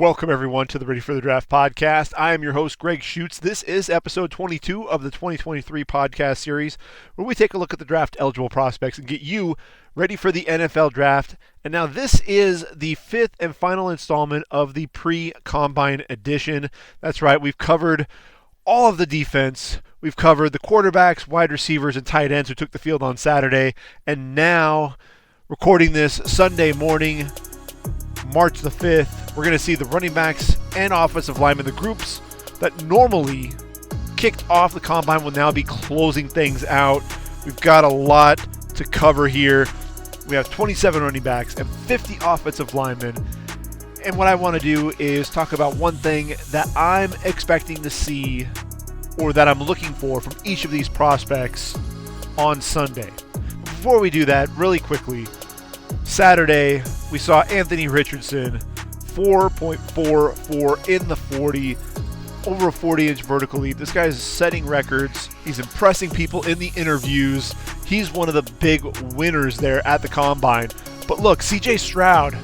Welcome, everyone, to the Ready for the Draft podcast. I am your host, Gregg Schutze. This is episode 22 of the 2023 podcast series, where we take a look at the draft-eligible prospects and get you ready for the NFL draft. And now this is the fifth and final installment of the pre-combine edition. That's right, we've covered all of the defense. We've covered the quarterbacks, wide receivers, and tight ends who took the field on Saturday. And now, recording this Sunday morning, March the 5th, we're going to see the running backs and offensive linemen, the groups that normally kicked off the combine will now be closing things out. We've got a lot to cover here. We have 27 running backs and 50 offensive linemen. And what I want to do is talk about one thing that I'm expecting to see or that I'm looking for from each of these prospects on Sunday. Before we do that, really quickly, Saturday, we saw Anthony Richardson, 4.44 in the 40, over a 40-inch vertical leap. This guy is setting records. He's impressing people in the interviews. He's one of the big winners there at the Combine. But look, CJ Stroud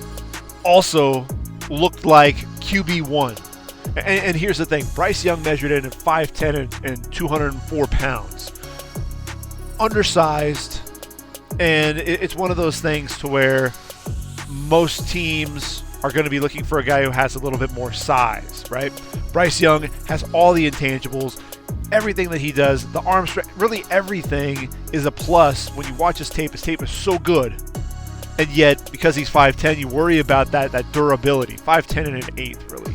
also looked like QB1. And here's the thing. Bryce Young measured in at 5'10 and 204 pounds. Undersized. And it's one of those things to where most teams are going to be looking for a guy who has a little bit more size, right? Bryce Young has all the intangibles, everything that he does, the arm strength, really everything is a plus when you watch his tape. His tape is so good. And yet, because he's 5'10", you worry about that durability. 5'10 and an eighth, really.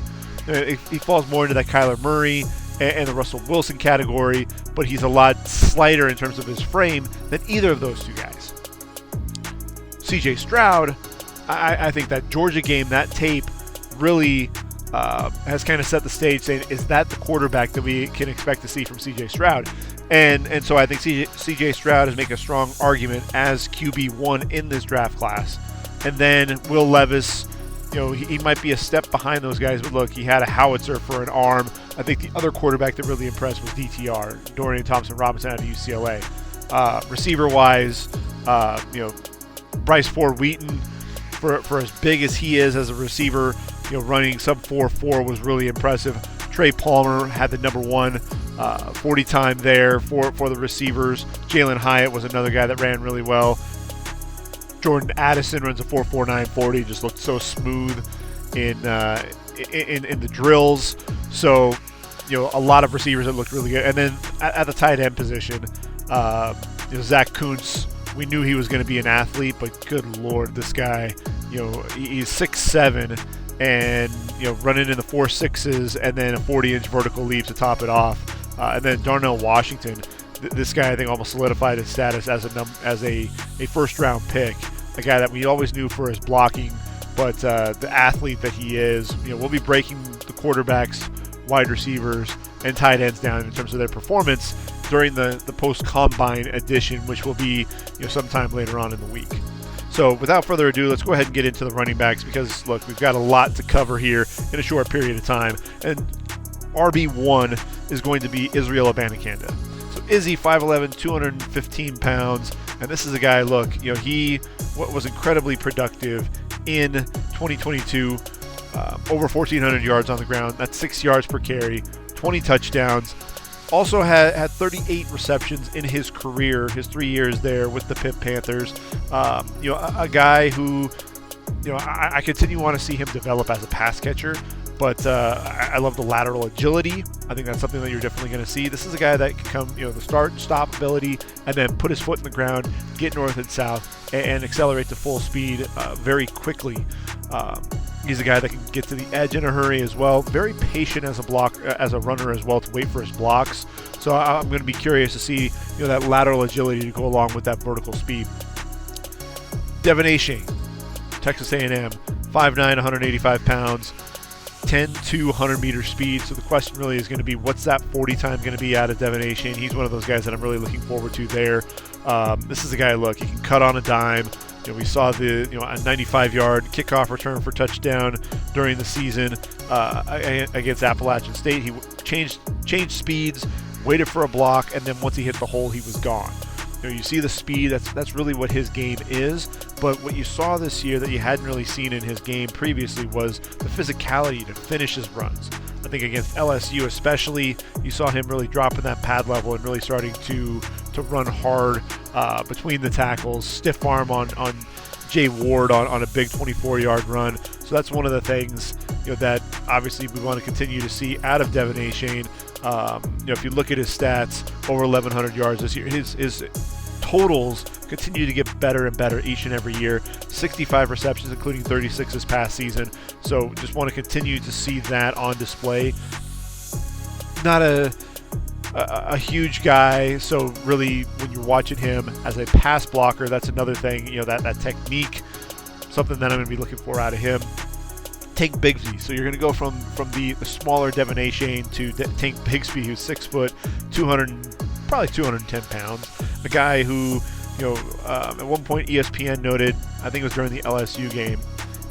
He falls more into that Kyler Murray and the Russell Wilson category, but he's a lot slighter in terms of his frame than either of those two guys. CJ Stroud, I think that Georgia game, that tape, really has kind of set the stage saying, is that the quarterback that we can expect to see from CJ Stroud? And so I think CJ Stroud is making a strong argument as QB1 in this draft class. And then Will Levis, he might be a step behind those guys, but look, he had a howitzer for an arm. I think the other quarterback that really impressed was DTR, Dorian Thompson-Robinson out of UCLA. Receiver-wise, Bryce Ford Wheaton, for as big as he is as a receiver, running sub 4.4 was really impressive. Trey Palmer had the number one 40 time there for the receivers. Jalen Hyatt was another guy that ran really well. Jordan Addison runs a 4.49 40, just looked so smooth in the drills. So, a lot of receivers that looked really good. And then at the tight end position, Zach Kuntz, we knew he was going to be an athlete, but good Lord, this guy, he's 6'7", and, running in the 4.6s and then a 40-inch vertical leap to top it off. And then Darnell Washington, this guy I think almost solidified his status as a first-round pick, a guy that we always knew for his blocking, but the athlete that he is, we'll be breaking the quarterbacks, wide receivers, and tight ends down in terms of their performance during the post-combine edition, which will be sometime later on in the week. So without further ado, let's go ahead and get into the running backs because, look, we've got a lot to cover here in a short period of time. And RB1 is going to be Israel Abanikanda. So Izzy, 5'11", 215 pounds. And this is a guy, look, he was incredibly productive in 2022. Over 1,400 yards on the ground. That's 6 yards per carry, 20 touchdowns. Also had 38 receptions in his career, his 3 years there with the Pitt Panthers. A guy who, I continue to want to see him develop as a pass catcher, but I love the lateral agility. I think that's something that you're definitely going to see. This is a guy that can come, the start and stop ability, and then put his foot in the ground, get north and south, and accelerate to full speed very quickly. He's a guy that can get to the edge in a hurry as well. Very patient as a runner as well, to wait for his blocks. So I'm going to be curious to see that lateral agility to go along with that vertical speed. Devin Achane, Texas A&M, 5'9", 185 pounds, 10 to 100 meter speed. So the question really is going to be, what's that 40 time going to be out of Devin Achane? He's one of those guys that I'm really looking forward to there. This is a guy, look, he can cut on a dime. We saw the a 95-yard kickoff return for touchdown during the season against Appalachian State. He changed speeds, waited for a block, and then once he hit the hole, he was gone. You see the speed. That's really what his game is. But what you saw this year that you hadn't really seen in his game previously was the physicality to finish his runs. I think against LSU especially, you saw him really dropping that pad level and really starting to run hard between the tackles, stiff arm on Jay Ward on a big 24-yard run. So that's one of the things that obviously we want to continue to see out of Devin Achane. If you look at his stats, over 1,100 yards this year, his totals continue to get better and better each and every year. 65 receptions, including 36 this past season. So just want to continue to see that on display. Not a huge guy, so really when you're watching him as a pass blocker, that's another thing, that technique, something that I'm going to be looking for out of him. Tank Bigsby. So you're going to go from the smaller Devin Achane to Tank Bigsby, who's 6 foot, 210 pounds. A guy who, at one point ESPN noted, I think it was during the LSU game,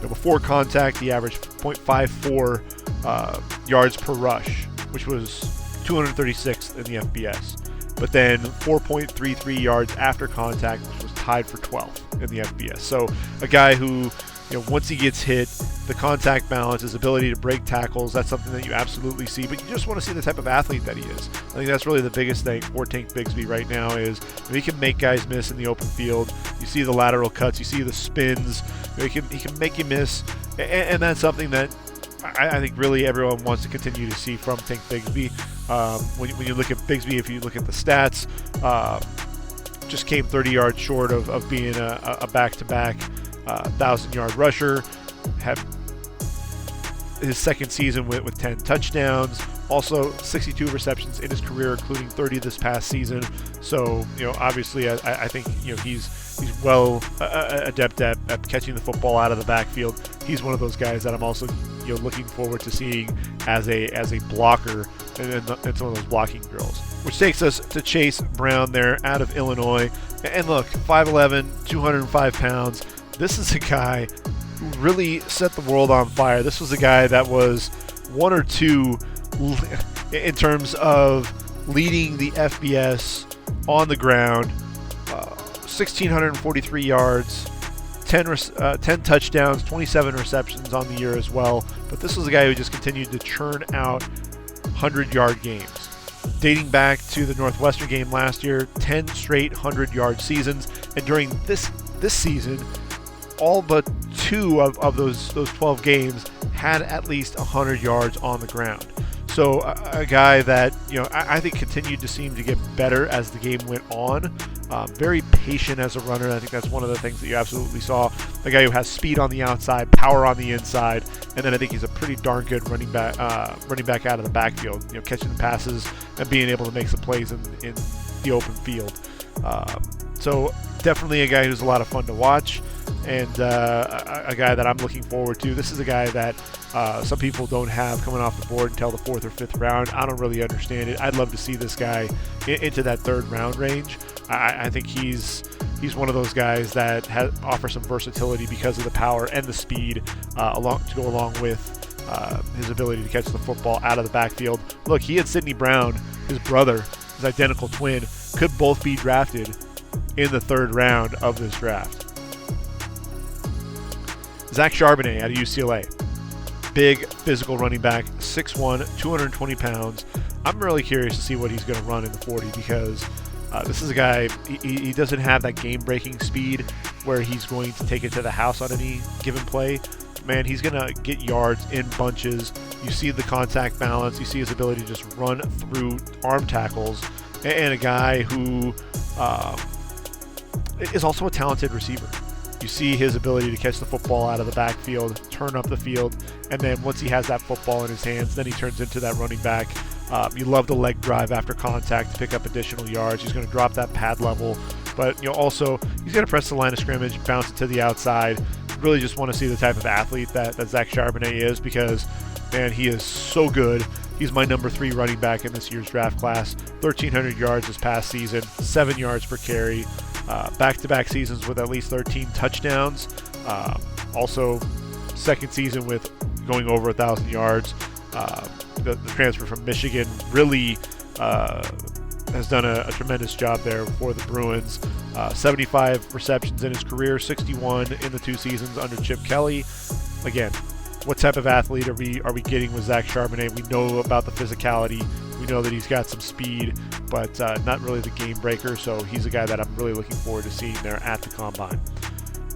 before contact, he averaged 0.54 yards per rush, which was 236th in the FBS. But then 4.33 yards after contact, which was tied for 12th in the FBS. So a guy who, once he gets hit, the contact balance, his ability to break tackles, that's something that you absolutely see. But you just want to see the type of athlete that he is. I think that's really the biggest thing for Tank Bigsby right now is he can make guys miss in the open field. You see the lateral cuts, you see the spins. He can make you miss, and that's something that I think really everyone wants to continue to see from Tank Bigsby. When you look at Bigsby, if you look at the stats, just came 30 yards short of being a back-to-back 1,000-yard rusher. Had his second season with 10 touchdowns. Also 62 receptions in his career, including 30 this past season. So obviously I think he's well adept at catching the football out of the backfield. He's one of those guys that I'm also looking forward to seeing as a blocker and some of those blocking drills. Which takes us to Chase Brown there out of Illinois. And look, 5'11", 205 pounds. This is a guy who really set the world on fire. This was a guy that was 1 or 2 in terms of leading the FBS on the ground. 1,643 yards, 10 touchdowns, 27 receptions on the year as well. But this was a guy who just continued to churn out 100-yard games. Dating back to the Northwestern game last year, 10 straight 100-yard seasons. And during this season, all but 2 of those 12 games had at least 100 yards on the ground. So a guy that I think continued to seem to get better as the game went on. Very patient as a runner. I think that's one of the things that you absolutely saw. A guy who has speed on the outside, power on the inside, and then I think he's a pretty darn good running back out of the backfield. Catching the passes and being able to make some plays in the open field. So definitely a guy who's a lot of fun to watch, and a guy that I'm looking forward to. This is a guy that some people don't have coming off the board until the 4th or 5th round. I don't really understand it. I'd love to see this guy into that 3rd round range. I think he's one of those guys that offers some versatility because of the power and the speed to go along with his ability to catch the football out of the backfield. Look, he and Sidney Brown, his brother, his identical twin, could both be drafted in the 3rd round of this draft. Zach Charbonnet out of UCLA. Big physical running back, 6'1", 220 pounds. I'm really curious to see what he's going to run in the 40 because this is a guy, he doesn't have that game-breaking speed where he's going to take it to the house on any given play. Man, he's going to get yards in bunches. You see the contact balance. You see his ability to just run through arm tackles. And a guy who is also a talented receiver. You see his ability to catch the football out of the backfield, turn up the field, and then once he has that football in his hands, then he turns into that running back. You love the leg drive after contact to pick up additional yards. He's going to drop that pad level, but also he's going to press the line of scrimmage, bounce it to the outside. Really just want to see the type of athlete that Zach Charbonnet is because, man, he is so good. He's my number 3 running back in this year's draft class. 1,300 yards this past season, 7 yards per carry. Back-to-back seasons with at least 13 touchdowns. Also, second season with going over 1,000 yards. The transfer from Michigan really has done a tremendous job there for the Bruins. 75 receptions in his career, 61 in the 2 seasons under Chip Kelly. Again, what type of athlete are we getting with Zach Charbonnet? We know about the physicality. We know that he's got some speed, but not really the game breaker. So he's a guy that I'm really looking forward to seeing there at the Combine.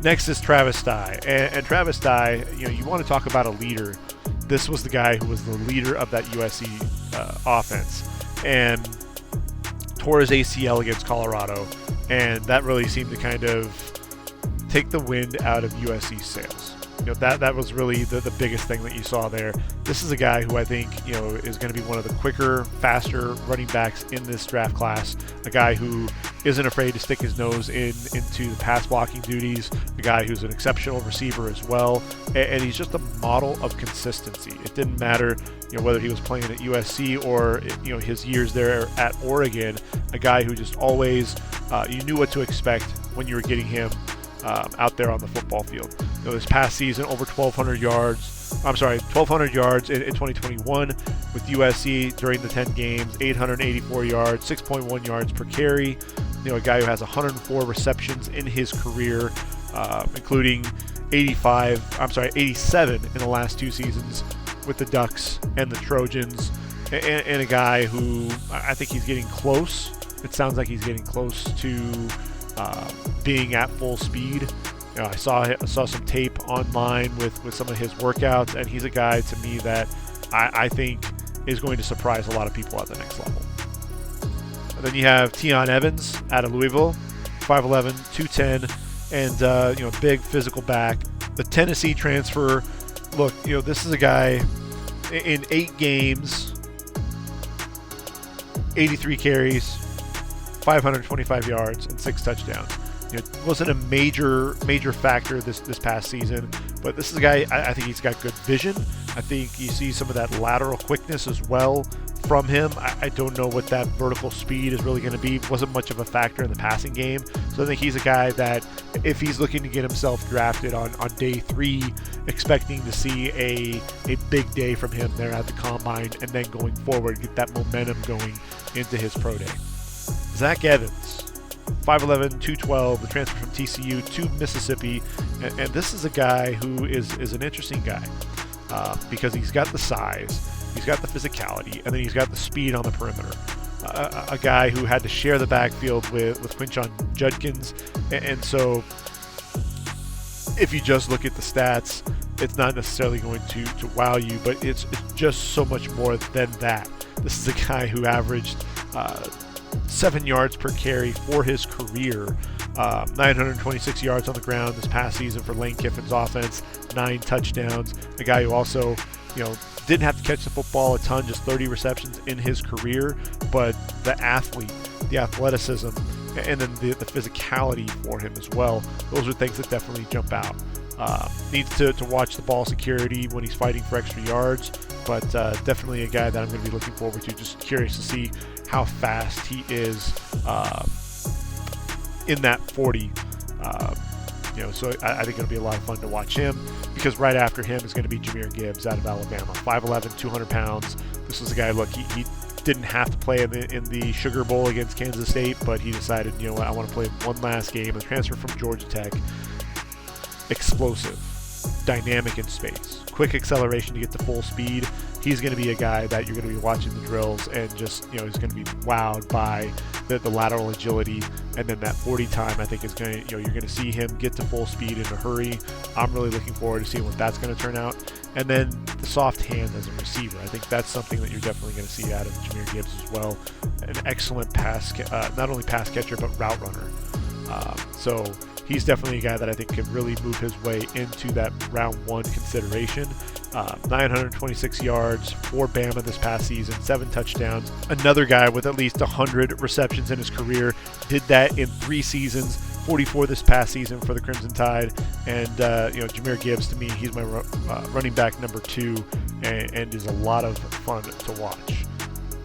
Next is Travis Dye. And Travis Dye, you want to talk about a leader. This was the guy who was the leader of that USC offense and tore his ACL against Colorado. And that really seemed to kind of take the wind out of USC's sails. That was really the biggest thing that you saw there. This is a guy who I think is going to be one of the quicker, faster running backs in this draft class. A guy who isn't afraid to stick his nose into the pass blocking duties. A guy who's an exceptional receiver as well, and he's just a model of consistency. It didn't matter whether he was playing at USC or his years there at Oregon. A guy who just always you knew what to expect when you were getting him out there on the football field. This past season, over 1,200 yards in 2021 with USC during the 10 games, 884 yards, 6.1 yards per carry. A guy who has 104 receptions in his career, including 87 in the last 2 seasons with the Ducks and the Trojans, and a guy who I think he's getting close. It sounds like he's getting close to being at full speed. I saw some tape online with some of his workouts, and he's a guy to me that I think is going to surprise a lot of people at the next level. And then you have Tion Evans out of Louisville, 5'11", 210, and big physical back. The Tennessee transfer. Look, this is a guy in 8 games, 83 carries, 525 yards, and 6 touchdowns. It wasn't a major factor this past season, but this is a guy, I think he's got good vision. I think you see some of that lateral quickness as well from him. I don't know what that vertical speed is really going to be. Wasn't much of a factor in the passing game. So I think he's a guy that if he's looking to get himself drafted on day 3, expecting to see a big day from him there at the Combine, and then going forward, get that momentum going into his pro day. Zach Evans, 5'11", 212, the transfer from TCU to Mississippi. And this is a guy who is an interesting guy because he's got the size, he's got the physicality, and then he's got the speed on the perimeter. A guy who had to share the backfield with Quinshon Judkins. And so if you just look at the stats, it's not necessarily going to wow you, but it's just so much more than that. This is a guy who averaged 7 yards per carry for his career, 926 yards on the ground this past season for Lane Kiffin's offense, 9 touchdowns. A guy who also, didn't have to catch the football a ton, just 30 receptions in his career, but the athlete, the athleticism, and then the physicality for him as well. Those are things that definitely jump out. Needs to watch the ball security when he's fighting for extra yards, but definitely a guy that I'm going to be looking forward to. Just curious to see how fast he is in that 40. So I think it'll be a lot of fun to watch him, because right after him is going to be Jahmyr Gibbs out of Alabama, 5'11", 200 pounds. This was a guy, look, he didn't have to play in the Sugar Bowl against Kansas State, but he decided, I want to play one last game. A transfer from Georgia Tech. Explosive, dynamic in space, quick acceleration to get to full speed. He's going to be a guy that you're going to be watching the drills and just, he's going to be wowed by the lateral agility, and then that 40 time I think is going to, you're going to see him get to full speed in a hurry. I'm really looking forward to seeing what that's going to turn out. And then the soft hand as a receiver. I think that's something that you're definitely going to see out of Jahmyr Gibbs as well. An excellent not only pass catcher, but route runner. So he's definitely a guy that I think can really move his way into that round 1 consideration. 926 yards for Bama this past season, 7 touchdowns. Another guy with at least 100 receptions in his career. Did that in 3 seasons, 44 this past season for the Crimson Tide. And, Jahmyr Gibbs, to me, he's my running back number 2 and is a lot of fun to watch.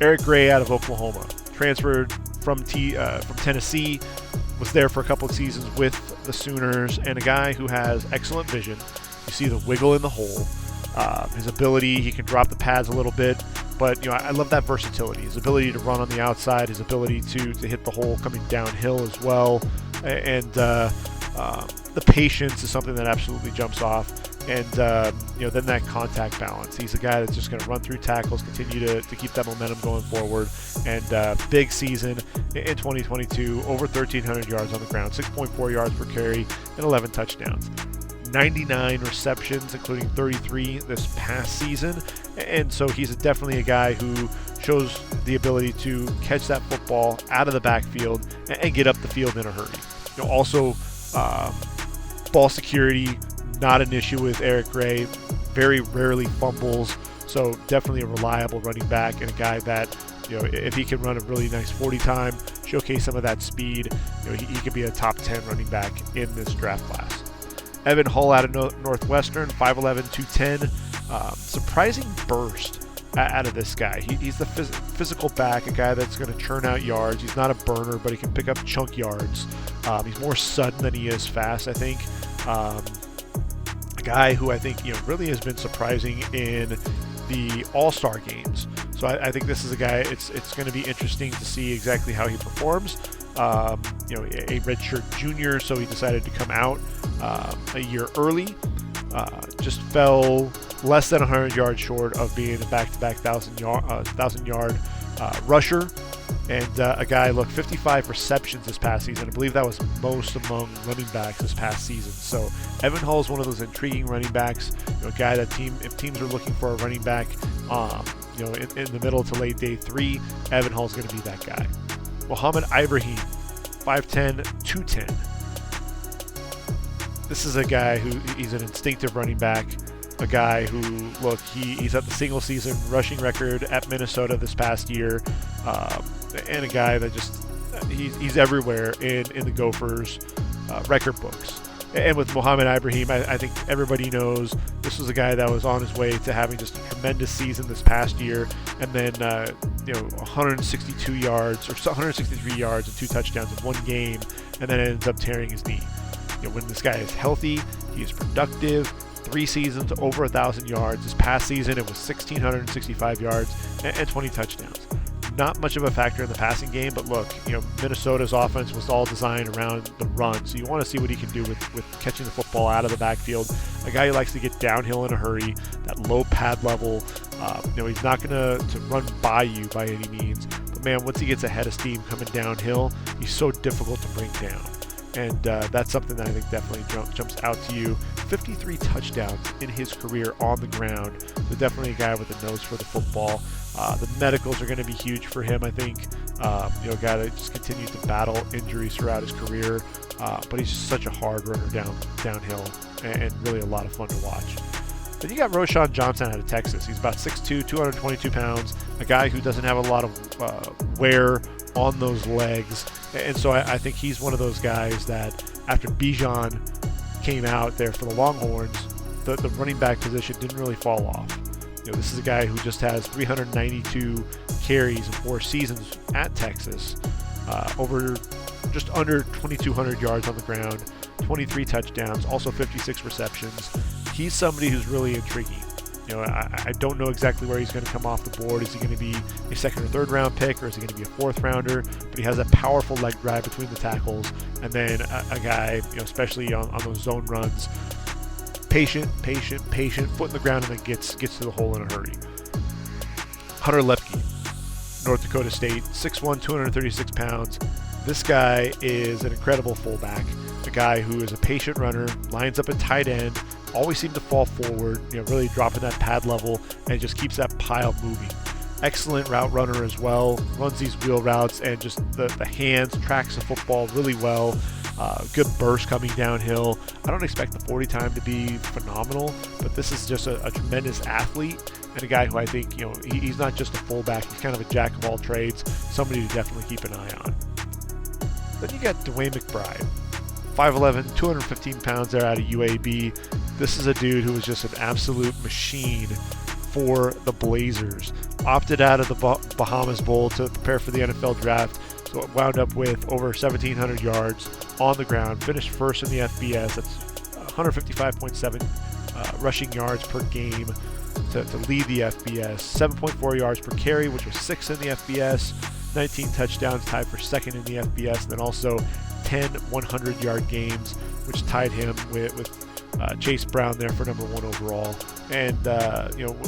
Eric Gray out of Oklahoma, transferred from Tennessee, was there for a couple of seasons with the Sooners, and a guy who has excellent vision. You see the wiggle in the hole. His ability, he can drop the pads a little bit, but I love that versatility, his ability to run on the outside, his ability to hit the hole coming downhill as well, and the patience is something that absolutely jumps off. And then that contact balance. He's a guy that's just going to run through tackles, continue to keep that momentum going forward. And big season in 2022, over 1,300 yards on the ground, 6.4 yards per carry, and 11 touchdowns. 99 receptions, including 33 this past season. And so he's definitely a guy who shows the ability to catch that football out of the backfield and get up the field in a hurry. Also, ball security, not an issue with Eric Gray. Very rarely fumbles, so definitely a reliable running back and a guy that, if he can run a really nice 40 time, showcase some of that speed, he could be a top 10 running back in this draft class. Evan Hull out of Northwestern, 5'11", 210. Surprising burst out of this guy. He's the physical back, a guy that's going to churn out yards. He's not a burner, but he can pick up chunk yards. He's more sudden than he is fast, I think. A guy who I think really has been surprising in the All-Star games. So I think this is a guy. It's going to be interesting to see exactly how he performs. A redshirt junior, so he decided to come out a year early. Just fell less than 100 yards short of being a back-to-back 1,000-yard rusher. And a guy, 55 receptions this past season. I believe that was most among running backs this past season. So Evan Hull is one of those intriguing running backs. A guy that if teams are looking for a running back, in the middle to late day 3, Evan Hull is going to be that guy. Mohamed Ibrahim, 5'10", 210. This is a guy he's an instinctive running back. A guy who, he's at the single season rushing record at Minnesota this past year, and a guy that he's everywhere in the Gophers record books. And with Mohamed Ibrahim, I think everybody knows this was a guy that was on his way to having just a tremendous season this past year, and then 162 yards or 163 yards and 2 touchdowns in one game, and then ends up tearing his knee. When this guy is healthy, he is productive. 3 seasons, over 1,000 yards. This past season, it was 1,665 yards and 20 touchdowns. Not much of a factor in the passing game, but Minnesota's offense was all designed around the run, so you want to see what he can do with catching the football out of the backfield. A guy who likes to get downhill in a hurry, that low pad level. He's not going to run by you by any means, but man, once he gets ahead of steam coming downhill, he's so difficult to bring down. And that's something that I think definitely jumps out to you. 53 touchdowns in his career on the ground. So definitely a guy with a nose for the football. The medicals are going to be huge for him, I think. A guy that just continues to battle injuries throughout his career. But he's just such a hard runner downhill and really a lot of fun to watch. Then you got Roschon Johnson out of Texas. He's about 6'2", 222 pounds. A guy who doesn't have a lot of wear on those legs. And so I think he's one of those guys that after Bijan came out there for the Longhorns, the running back position didn't really fall off. This is a guy who just has 392 carries in 4 seasons at Texas, over just under 2,200 yards on the ground, 23 touchdowns, also 56 receptions. He's somebody who's really intriguing. I don't know exactly where he's going to come off the board. Is he going to be a 2nd or 3rd round pick, or is he going to be a 4th rounder? But he has a powerful leg drive between the tackles, and then a guy, especially on those zone runs, patient, foot in the ground, and then gets to the hole in a hurry. Hunter Lepke, North Dakota State, 6'1", 236 pounds. This guy is an incredible fullback, a guy who is a patient runner, lines up at tight end, always seems to fall forward, really dropping that pad level, and just keeps that pile moving. Excellent route runner as well, runs these wheel routes and just the hands, tracks the football really well. Good burst coming downhill. I don't expect the 40 time to be phenomenal, but this is just a tremendous athlete and a guy who I think, he's not just a fullback, he's kind of a jack of all trades, somebody to definitely keep an eye on. Then you got DeWayne McBride, 5'11", 215 pounds there out of UAB. This is a dude who was just an absolute machine for the Blazers. Opted out of the Bahamas Bowl to prepare for the NFL draft, so it wound up with over 1,700 yards on the ground. Finished first in the FBS. That's 155.7 rushing yards per game. to lead the FBS. 7.4 yards per carry, which was 6th in the FBS. 19 touchdowns, tied for 2nd in the FBS. And then also 10 100-yard games, which tied him with Chase Brown there for number 1 overall. And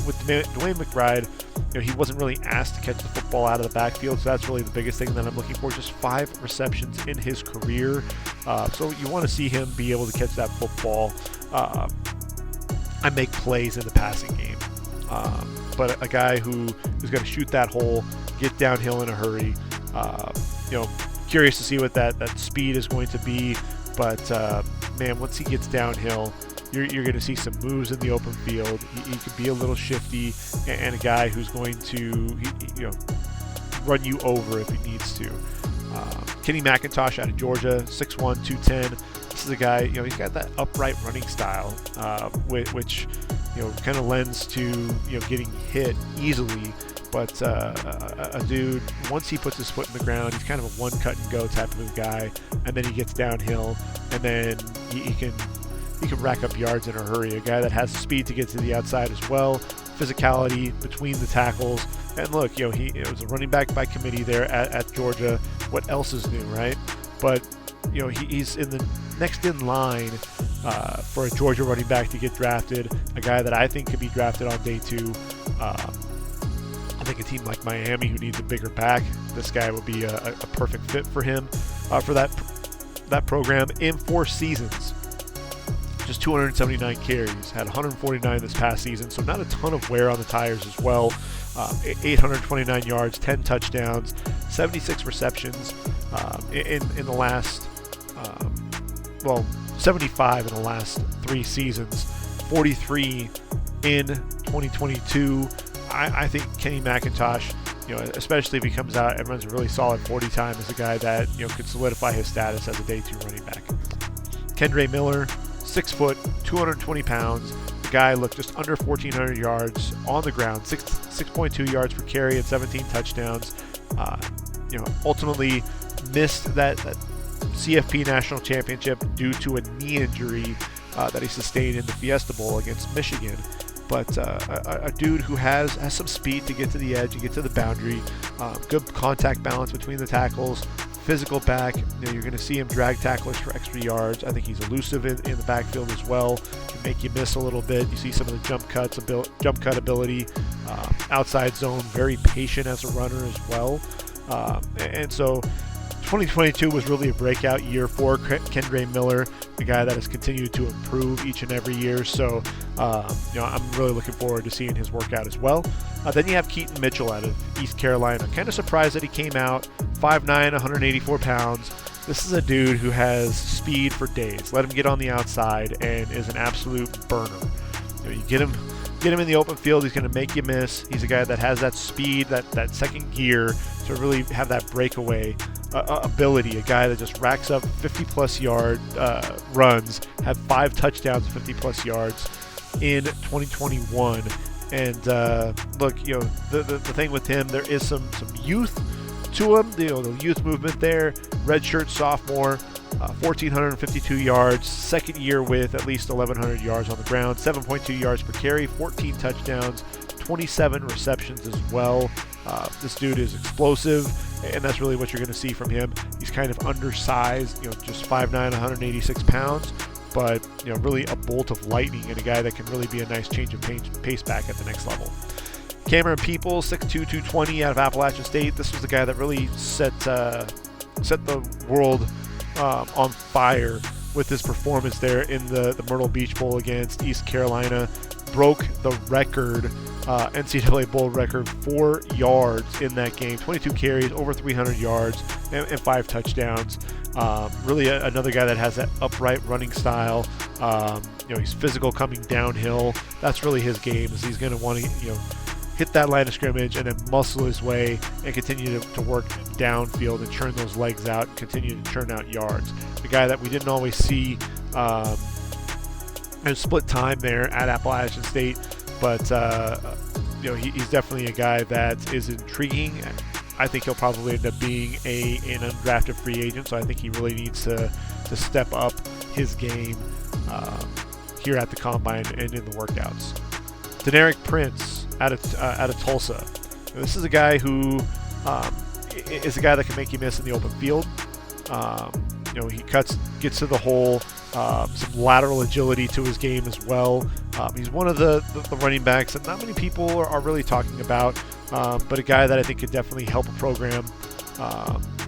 with Dwayne McBride, he wasn't really asked to catch the football out of the backfield, so that's really the biggest thing that I'm looking for. Just 5 receptions in his career, so you want to see him be able to catch that football and make plays in the passing game. But a guy who is going to shoot that hole, get downhill in a hurry. Curious to see what that speed is going to be. But man, once he gets downhill, you're going to see some moves in the open field. He could be a little shifty, and a guy who's going to run you over if he needs to. Kenny McIntosh out of Georgia, 6'1", 210. This is a guy, he's got that upright running style, which kind of lends to getting hit easily. But a dude, once he puts his foot in the ground, he's kind of a one cut and go type of a guy, and then he gets downhill, and then he can rack up yards in a hurry. A guy that has the speed to get to the outside as well, physicality between the tackles, and look, he was a running back by committee there at Georgia. What else is new, right? But he's in the next in line for a Georgia running back to get drafted. A guy that I think could be drafted on day 2. I think a team like Miami, who needs a bigger back, this guy would be a perfect fit for him, for that program. In 4 seasons, just 279 carries, had 149 this past season, so not a ton of wear on the tires as well. 829 yards, 10 touchdowns, 76 receptions in the last, 75 in the last 3 seasons, 43 in 2022. I think Kenny McIntosh, especially if he comes out and runs a really solid 40 time, is a guy that could solidify his status as a day 2 running back. Kendre Miller, 6 foot, 220 pounds. The guy looked just under 1,400 yards on the ground, 6.2 yards per carry and 17 touchdowns. Ultimately missed that CFP national championship due to a knee injury that he sustained in the Fiesta Bowl against Michigan. But a dude who has some speed to get to the edge and get to the boundary, good contact balance between the tackles, physical back. You're going to see him drag tacklers for extra yards. I think he's elusive in the backfield as well. Can make you miss a little bit. You see some of the jump cut ability, outside zone, very patient as a runner as well. And so 2022 was really a breakout year for Kendre Miller, the guy that has continued to improve each and every year. So, I'm really looking forward to seeing his workout as well. Then you have Keaton Mitchell out of East Carolina. Kind of surprised that he came out, 5'9", 184 pounds. This is a dude who has speed for days. Let him get on the outside and is an absolute burner. You get him in the open field, he's going to make you miss. He's a guy that has that speed, that second gear to really have that breakaway ability. A guy that just racks up 50-plus yard runs, had 5 touchdowns, 50-plus yards in 2021. And look, the thing with him, there is some youth to him. The youth movement there. Redshirt sophomore, 1,452 yards, second year with at least 1,100 yards on the ground, 7.2 yards per carry, 14 touchdowns, 27 receptions as well. This dude is explosive, and that's really what you're going to see from him. He's kind of undersized, just 5'9", 186 pounds, but really a bolt of lightning and a guy that can really be a nice change of pace back at the next level. Cameron Peoples, 6'2", 220 out of Appalachian State. This was the guy that really set the world on fire with his performance there in the Myrtle Beach Bowl against East Carolina. Broke the record, NCAA Bowl record, 4 yards in that game, 22 carries, over 300 yards, and 5 touchdowns. Really another guy that has that upright running style. He's physical coming downhill. That's really his game, is he's going to want to hit that line of scrimmage and then muscle his way and continue to work downfield and churn those legs out and continue to churn out yards. The guy that we didn't always see in split time there at Appalachian State, but he's definitely a guy that is intriguing. I think he'll probably end up being an undrafted free agent, so I think he really needs to step up his game here at the Combine and in the workouts. Deneric Prince out of Tulsa. This is a guy who is a guy that can make you miss in the open field. He gets to the hole, some lateral agility to his game as well. He's one of the running backs that not many people are really talking about, but a guy that I think could definitely help a program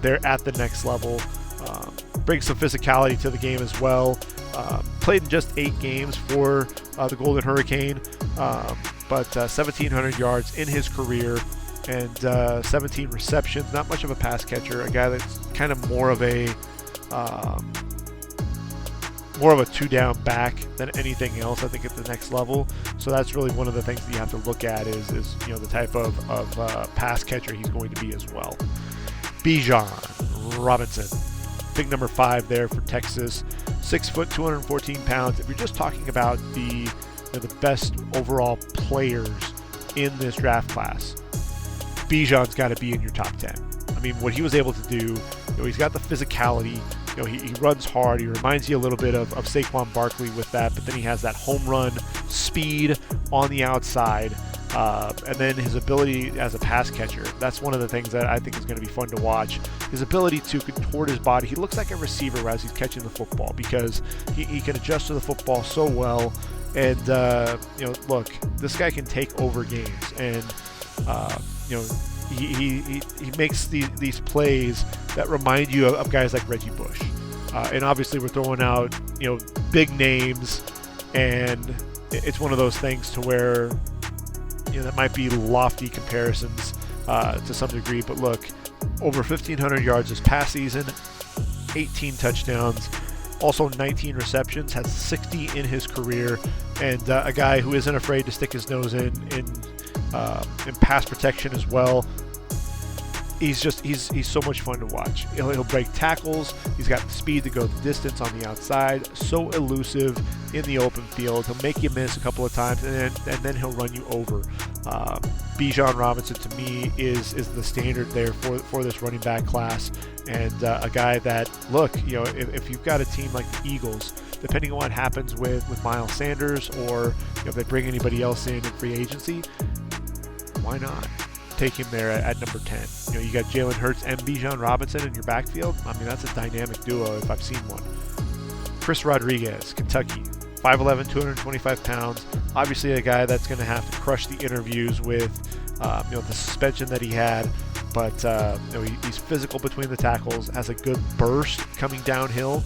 there at the next level. Brings some physicality to the game as well. Played in just 8 games for the Golden Hurricane, but 1,700 yards in his career and 17 receptions. Not much of a pass catcher. A guy that's kind of more of a 2-down back than anything else, I think, at the next level. So that's really one of the things that you have to look at is the type of pass catcher he's going to be as well. Bijan Robinson, big number 5 there for Texas, 6 foot, 214 pounds. If you're just talking about the best overall players in this draft class, Bijan's got to be in your top 10. I mean, what he was able to do, he's got the physicality. He runs hard. He reminds you a little bit of Saquon Barkley with that, but then he has that home run speed on the outside, and then his ability as a pass catcher. That's one of the things that I think is going to be fun to watch. His ability to contort his body. He looks like a receiver as he's catching the football because he can adjust to the football so well. And look, this guy can take over games, and he makes these plays that remind you of guys like Reggie Bush. And obviously we're throwing out, big names, and it's one of those things to where, that might be lofty comparisons to some degree. But look, over 1,500 yards this past season, 18 touchdowns, also 19 receptions, has 60 in his career, and a guy who isn't afraid to stick his nose in pass protection as well. He's so much fun to watch. He'll break tackles. He's got the speed to go the distance on the outside. So elusive in the open field. He'll make you miss a couple of times, and then he'll run you over. Bijan Robinson, to me, is the standard there for this running back class, and a guy that, look, if you've got a team like the Eagles, depending on what happens with Miles Sanders, or if they bring anybody else in free agency, why not take him there at number 10? You got Jalen Hurts and Bijan Robinson in your backfield. I mean, that's a dynamic duo if I've seen one. Chris Rodriguez, Kentucky, 5'11", 225 pounds. Obviously a guy that's going to have to crush the interviews with the suspension that he had, but he's physical between the tackles, has a good burst coming downhill,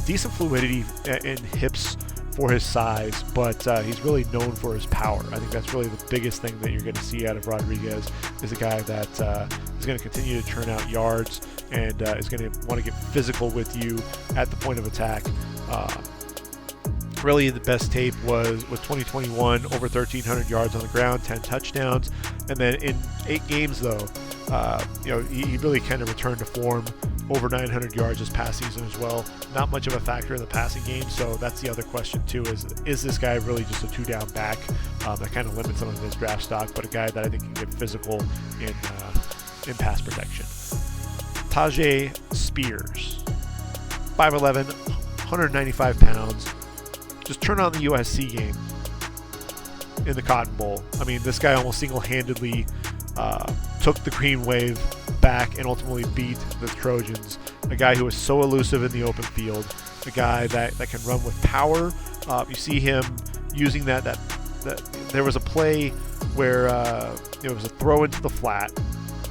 decent fluidity in hips for his size, but he's really known for his power. I think that's really the biggest thing that you're going to see out of Rodriguez, is a guy that is going to continue to churn out yards and is going to want to get physical with you at the point of attack. Really, the best tape was 2021, over 1,300 yards on the ground, 10 touchdowns, and then in 8 games, though, he really kind of returned to form. Over 900 yards this past season as well. Not much of a factor in the passing game, so that's the other question too, is this guy really just a 2-down back? That kind of limits him on his draft stock, but a guy that I think can get physical in pass protection. Tajay Spears, 5'11", 195 pounds. Just turn on the USC game in the Cotton Bowl. I mean, this guy almost single-handedly took the Green Wave back and ultimately beat the Trojans. A guy who is so elusive in the open field, a guy that can run with power. You see him using that there was a play where it was a throw into the flat.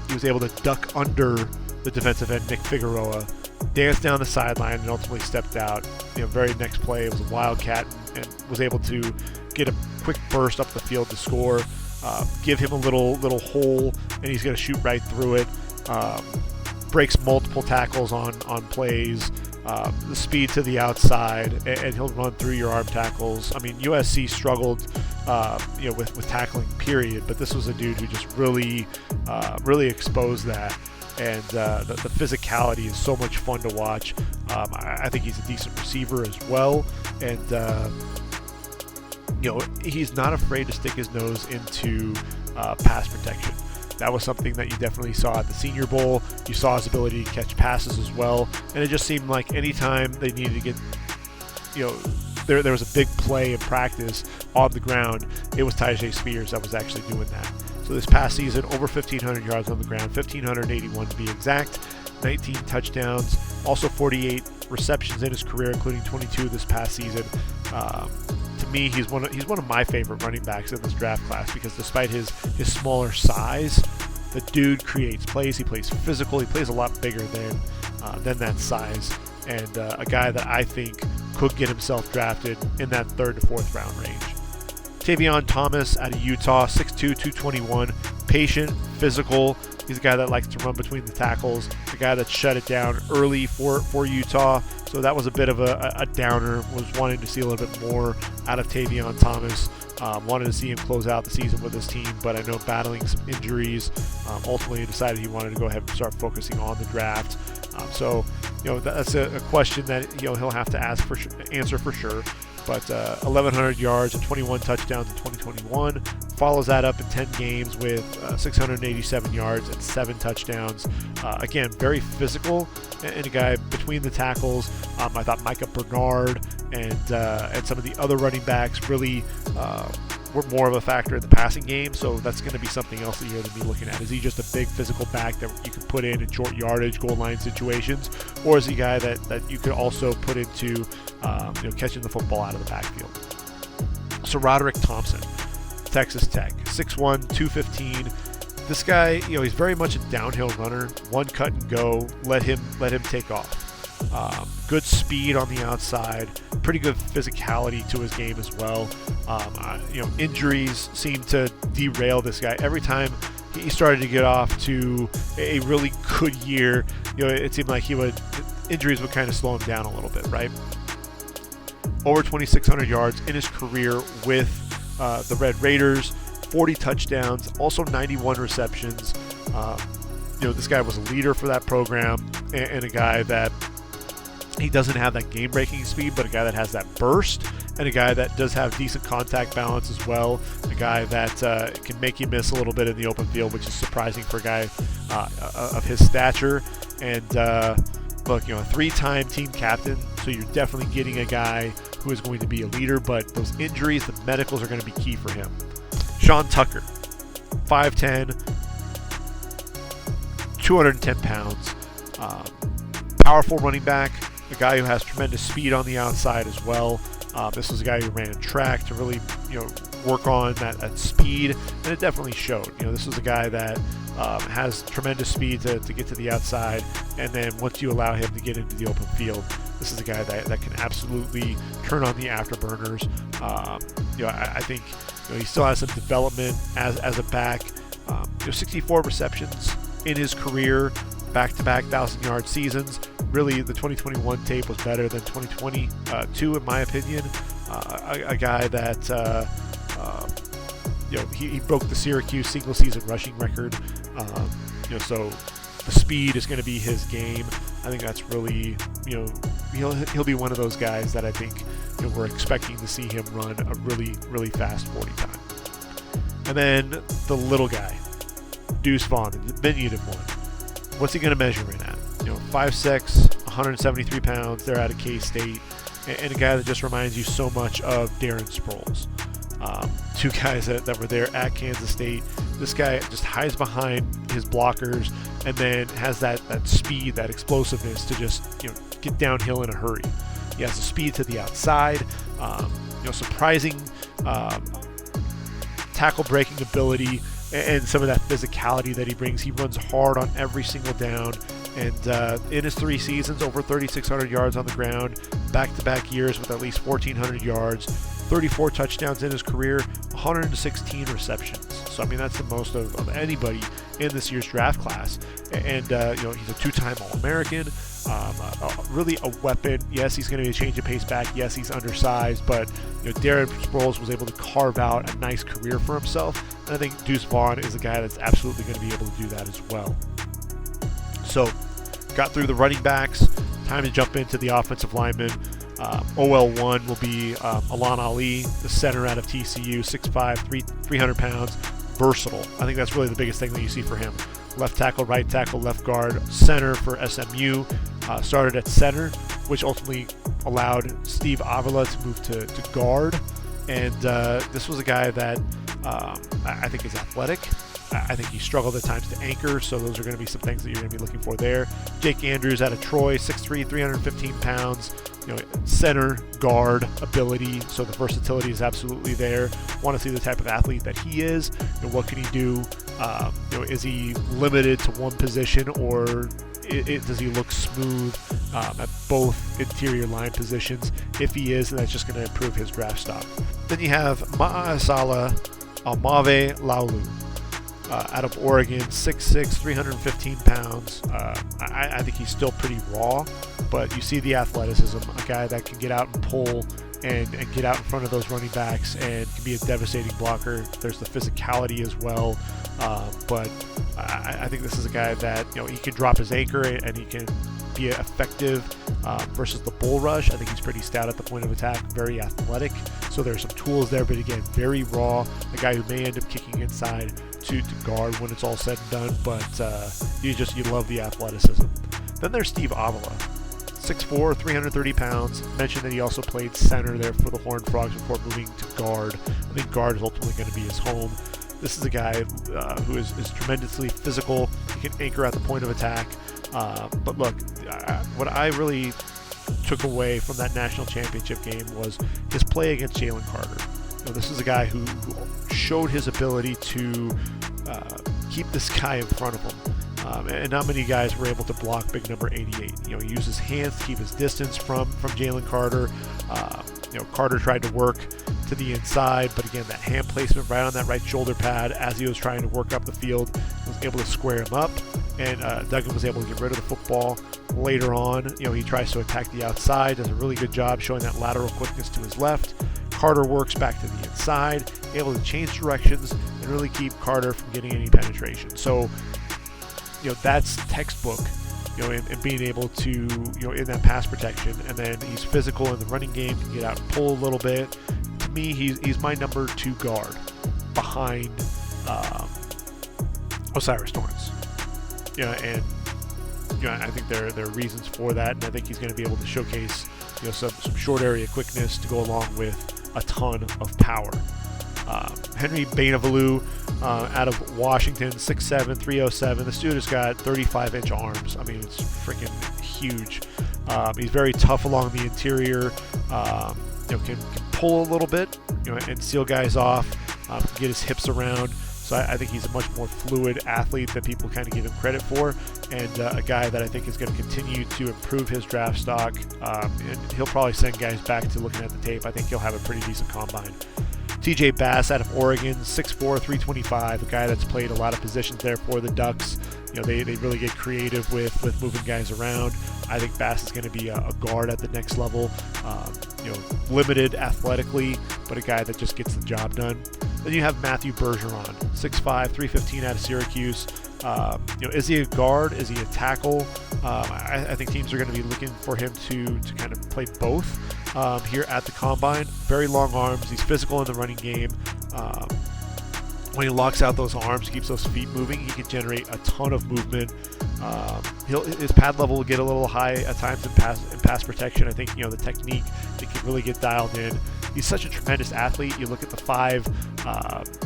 He was able to duck under the defensive end, Nick Figueroa, danced down the sideline, and ultimately stepped out. Very next play, it was a wildcat, and was able to get a quick burst up the field to score. Give him a little hole, and he's going to shoot right through it. Breaks multiple tackles on plays, the speed to the outside, and he'll run through your arm tackles. I mean, USC struggled, with tackling, period. But this was a dude who just really exposed that, and the physicality is so much fun to watch. I think he's a decent receiver as well, and he's not afraid to stick his nose into pass protection. That was something that you definitely saw at the Senior Bowl. You saw his ability to catch passes as well, and it just seemed like anytime they needed to get, there was a big play in practice on the ground, it was Tyjae Spears that was actually doing that. So this past season, over 1,500 yards on the ground, 1,581 to be exact, 19 touchdowns, also 48 receptions in his career, including 22 this past season. To me, he's one of my favorite running backs in this draft class because despite his smaller size, the dude creates plays. He plays physical. He plays a lot bigger than that size, and a guy that I think could get himself drafted in that 3rd to 4th round range. Tavion Thomas out of Utah, 6'2", 221, patient, physical. He's a guy that likes to run between the tackles, the guy that shut it down early for Utah. So that was a bit of a downer. Was wanting to see a little bit more out of Tavion Thomas. Wanted to see him close out the season with his team, but I know battling some injuries, ultimately decided he wanted to go ahead and start focusing on the draft. So that's a question that he'll have to answer for sure. But 1,100 yards and 21 touchdowns in 2021. Follows that up in 10 games with 687 yards and 7 touchdowns. Again, very physical and a guy between the tackles. I thought Micah Bernard and some of the other running backs really were more of a factor in the passing game. So that's going to be something else that you're going to be looking at. Is he just a big physical back that you can put in short yardage, goal line situations? Or is he a guy that you could also put into catching the football out of the backfield? So Roderick Thompson, Texas Tech, 6'1", 215. This guy, he's very much a downhill runner. One cut and go. Let him take off. Good speed on the outside. Pretty good physicality to his game as well. Injuries seem to derail this guy every time he started to get off to a really good year. It seemed like injuries would kind of slow him down a little bit, right? Over 2,600 yards in his career with the Red Raiders, 40 touchdowns, also 91 receptions. This guy was a leader for that program and a guy that he doesn't have that game-breaking speed, but a guy that has that burst and a guy that does have decent contact balance as well. A guy that can make you miss a little bit in the open field, which is surprising for a guy of his stature. And look, a 3-time team captain, so you're definitely getting a guy who is going to be a leader, but those injuries, the medicals are going to be key for him. Sean Tucker, 5'10", 210 pounds, powerful running back, a guy who has tremendous speed on the outside as well. This was a guy who ran track to really, work on that speed, and it definitely showed. This was a guy that has tremendous speed to get to the outside, and then once you allow him to get into the open field, this is a guy that can absolutely turn on the afterburners. I think he still has some development as a back. 64 receptions in his career, back-to-back 1,000-yard seasons. Really, the 2021 tape was better than 2022, in my opinion. A guy that he broke the Syracuse single-season rushing record. So the speed is going to be his game. I think that's really, he'll be one of those guys that I think we're expecting to see him run a really, really fast 40 time. And then the little guy, Deuce Vaughn, the diminutive one. What's he going to measure in at? 5'6", 173 pounds. They're out of K-State, and a guy that just reminds you so much of Darren Sproles. Two guys that were there at Kansas State. This guy just hides behind his blockers and then has that speed, that explosiveness to just get downhill in a hurry. He has the speed to the outside, surprising tackle breaking ability, and some of that physicality that he brings. He runs hard on every single down, and in his 3 seasons, over 3,600 yards on the ground, back-to-back years with at least 1,400 yards, 34 touchdowns in his career, 116 receptions. So, that's the most of anybody in this year's draft class. And, he's a 2-time All-American, really a weapon. Yes, he's going to be a change of pace back. Yes, he's undersized, but, Darren Sproles was able to carve out a nice career for himself. And I think Deuce Vaughn is a guy that's absolutely going to be able to do that as well. So, got through the running backs. Time to jump into the offensive linemen. OL1 will be Alon Ali, the center out of TCU, 6'5", 300 pounds, versatile. I think that's really the biggest thing that you see for him. Left tackle, left guard, center for SMU. Started at center, which ultimately allowed Steve Avila to move to guard, and this was a guy that I think is athletic. I think he struggled at times to anchor, so those are going to be some things that you're going to be looking for there. Jake Andrews out of Troy, 6'3", 315 pounds. Center guard ability, so the versatility is absolutely there. Want to see the type of athlete that he is. What can he do? Is he limited to one position, or does he look smooth at both interior line positions? If he is, then that's just going to improve his draft stock. Then you have Ma'asala Almave Laulu. Out of Oregon, 6'6", 315 pounds. I think he's still pretty raw, but you see the athleticism, a guy that can get out and pull and get out in front of those running backs and can be a devastating blocker. There's the physicality as well, but I think this is a guy that he can drop his anchor and he can be effective versus the bull rush. I think he's pretty stout at the point of attack, very athletic, so there's some tools there, but again, very raw, a guy who may end up kicking inside to guard when it's all said and done, but you love the athleticism. Then there's Steve Avila, 6'4", 330 pounds. Mentioned that he also played center there for the Horned Frogs before moving to guard. I think guard is ultimately going to be his home. This is a guy who is tremendously physical. He can anchor at the point of attack. But look, what I really took away from that national championship game was his play against Jalen Carter. This is a guy who showed his ability to keep this guy in front of him. And not many guys were able to block big number 88. He used his hands to keep his distance from Jalen Carter. Carter tried to work to the inside, but again, that hand placement right on that right shoulder pad as he was trying to work up the field was able to square him up, and Duggan was able to get rid of the football. Later on, he tries to attack the outside, does a really good job showing that lateral quickness to his left. Carter works back to the inside, able to change directions and really keep Carter from getting any penetration. So, that's textbook, in being able to, in that pass protection. And then he's physical in the running game, can get out and pull a little bit. To me, he's my number 2 guard behind Osiris Torrance. And I think there are reasons for that, and I think he's going to be able to showcase some short area quickness to go along with a ton of power. Henry Bainavalu out of Washington, 6'7", 307. This dude has got 35-inch arms. I mean, it's freaking huge. He's very tough along the interior. Can pull a little bit, and seal guys off. Can get his hips around. So I think he's a much more fluid athlete than people kind of give him credit for, and a guy that I think is going to continue to improve his draft stock. And he'll probably send guys back to looking at the tape. I think he'll have a pretty decent combine. TJ Bass out of Oregon, 6'4", 325, a guy that's played a lot of positions there for the Ducks. They really get creative with moving guys around. I think Bass is going to be a guard at the next level. Limited athletically, but a guy that just gets the job done. Then you have Matthew Bergeron, 6'5", 315 out of Syracuse. Is he a guard? Is he a tackle? I think teams are going to be looking for him to kind of play both here at the Combine. Very long arms. He's physical in the running game. When he locks out those arms, keeps those feet moving, he can generate a ton of movement. His pad level will get a little high at times in pass protection. I think the technique, they can really get dialed in. He's such a tremendous athlete. You look at the 5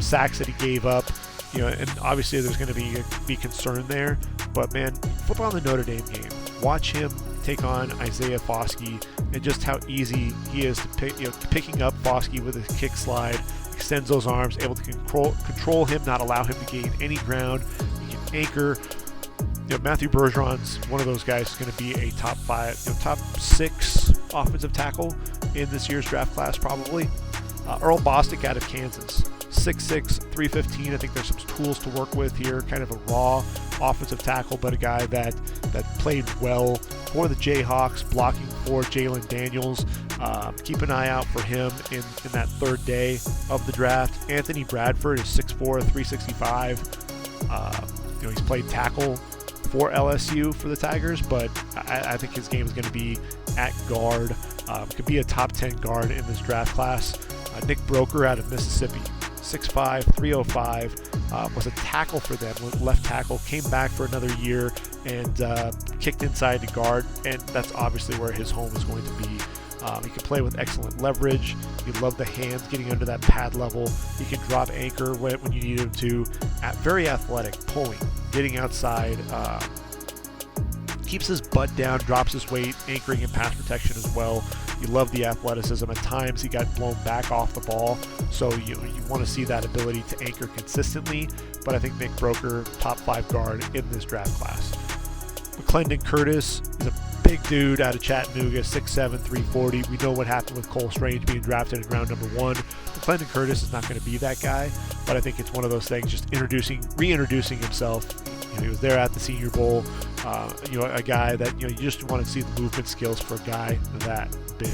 sacks that he gave up, and obviously there's going to be concern there. But man, flip on the Notre Dame game. Watch him take on Isaiah Foskey and just how easy he is to picking up Foskey with his kick slide. Extends those arms, able to control him, not allow him to gain any ground. He can anchor. Matthew Bergeron's one of those guys who's going to be a top 5, top 6 offensive tackle in this year's draft class, probably. Earl Bostic out of Kansas, 6'6", 315. I think there's some tools to work with here. Kind of a raw offensive tackle, but a guy that played well for the Jayhawks, blocking for Jalen Daniels. Keep an eye out for him in that 3rd day of the draft. Anthony Bradford is 6'4", 365. He's played tackle for LSU for the Tigers, but I think his game is going to be at guard. Could be a top 10 guard in this draft class. Nick Broker out of Mississippi, 6'5", 305, was a tackle for them, left tackle, came back for another year and kicked inside to guard, and that's obviously where his home is going to be He can play with excellent leverage. You love the hands getting under that pad level. He can drop anchor when you need him to. Very athletic, pulling, getting outside. Keeps his butt down, drops his weight, anchoring and pass protection as well. You love the athleticism. At times he got blown back off the ball, so you want to see that ability to anchor consistently. But I think Nick Broker, top 5 guard in this draft class. McClendon Curtis is a big dude out of Chattanooga, 6'7", 340. We know what happened with Cole Strange being drafted in round number 1. McClendon Curtis is not going to be that guy, but I think it's one of those things, just reintroducing himself. He was there at the Senior Bowl. A guy that you just want to see the movement skills for a guy that big.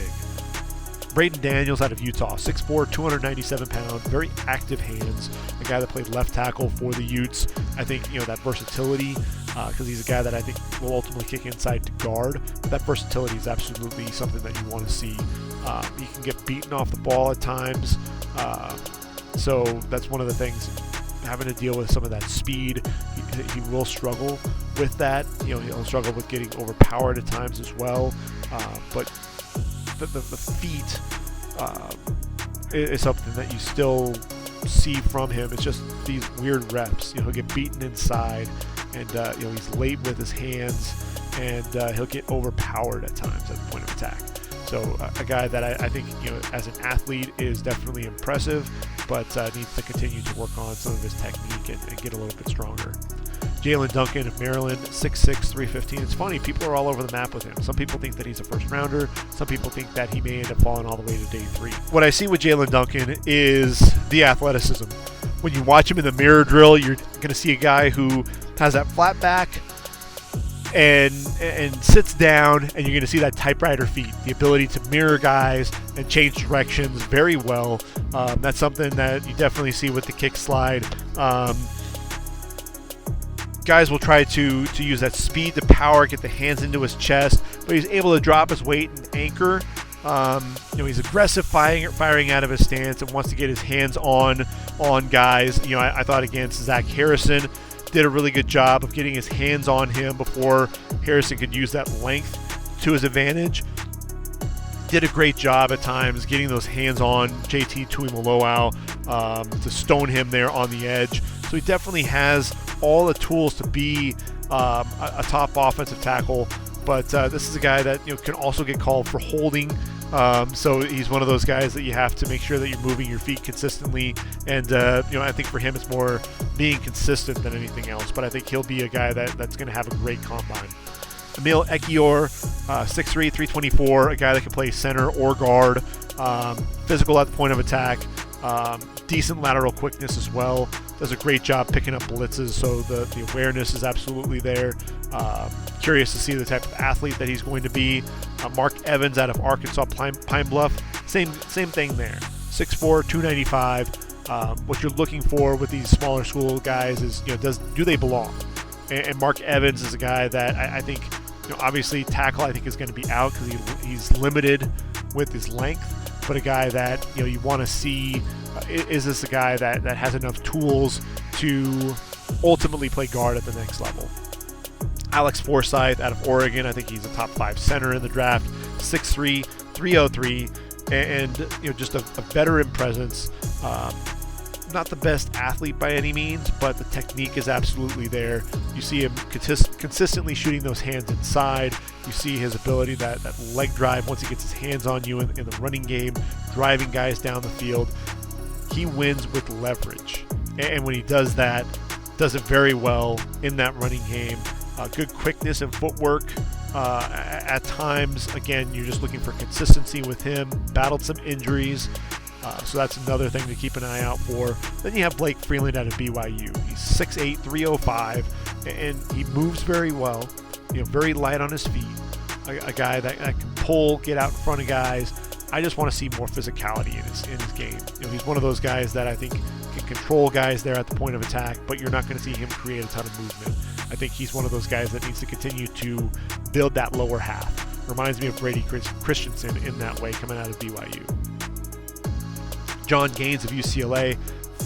Braden Daniels out of Utah, 6'4", 297 pounds, very active hands, a guy that played left tackle for the Utes. I think that versatility, because he's a guy that I think will ultimately kick inside to guard, but that versatility is absolutely something that you want to see. He can get beaten off the ball at times, so that's one of the things. Having to deal with some of that speed, he will struggle with that. He'll struggle with getting overpowered at times as well. But the feet is something that you still see from him. It's just these weird reps. He'll get beaten inside, and he's late with his hands, and he'll get overpowered at times at the point of attack. So a guy that I think as an athlete is definitely impressive, but needs to continue to work on some of his technique and get a little bit stronger. Jalen Duncan of Maryland, 6'6", 315. It's funny, people are all over the map with him. Some people think that he's a first rounder. Some people think that he may end up falling all the way to day 3. What I see with Jalen Duncan is the athleticism. When you watch him in the mirror drill, you're going to see a guy who has that flat back and sits down, and you're going to see that typewriter feet, the ability to mirror guys and change directions very well. That's something that you definitely see with the kick slide. Guys will try to use that speed to power, get the hands into his chest, but he's able to drop his weight and anchor. He's aggressive firing out of his stance and wants to get his hands on guys. I thought against Zach Harrison, did a really good job of getting his hands on him before Harrison could use that length to his advantage. Did a great job at times getting those hands on JT Tuimoloau to stone him there on the edge. So he definitely has all the tools to be a top offensive tackle, but this is a guy that can also get called for holding. So he's one of those guys that you have to make sure that you're moving your feet consistently, and I think for him it's more being consistent than anything else. But I think he'll be a guy that's going to have a great combine. Emil Ekiyor, 6'3", 324, a guy that can play center or guard, physical at the point of attack, decent lateral quickness as well. Does a great job picking up blitzes, so the awareness is absolutely there. Curious to see the type of athlete that he's going to be. Mark Evans out of Arkansas Pine Bluff, same thing there. 6'4", 295. What you're looking for with these smaller school guys is, do they belong? And Mark Evans is a guy that I think, obviously tackle I think is going to be out because he's limited with his length, but a guy that you want to see. Is this a guy that has enough tools to ultimately play guard at the next level? Alex Forsyth out of Oregon, I think he's a top 5 center in the draft, 6'3", 303, and just a veteran presence. Not the best athlete by any means, but the technique is absolutely there. You see him consistently shooting those hands inside. You see his ability, that leg drive once he gets his hands on you in the running game, driving guys down the field. He wins with leverage, and when he does that, does it very well in that running game. Good quickness and footwork. At times, again, you're just looking for consistency with him. Battled some injuries, so that's another thing to keep an eye out for. Then you have Blake Freeland out of BYU. He's 6'8", 305, and he moves very well. Very light on his feet. A guy that can pull, get out in front of guys. I just want to see more physicality in his game. He's one of those guys that I think can control guys there at the point of attack, but you're not going to see him create a ton of movement. I think he's one of those guys that needs to continue to build that lower half. Reminds me of Brady Christensen in that way coming out of BYU. John Gaines of UCLA,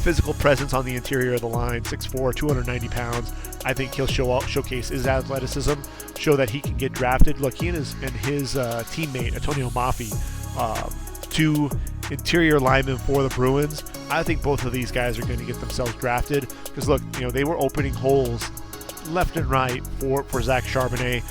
physical presence on the interior of the line, 6'4", 290 pounds. I think he'll showcase his athleticism, show that he can get drafted. Look, he and his teammate, Antonio Mafi, two interior linemen for the Bruins. I think both of these guys are going to get themselves drafted because, look, they were opening holes left and right for Zach Charbonnet.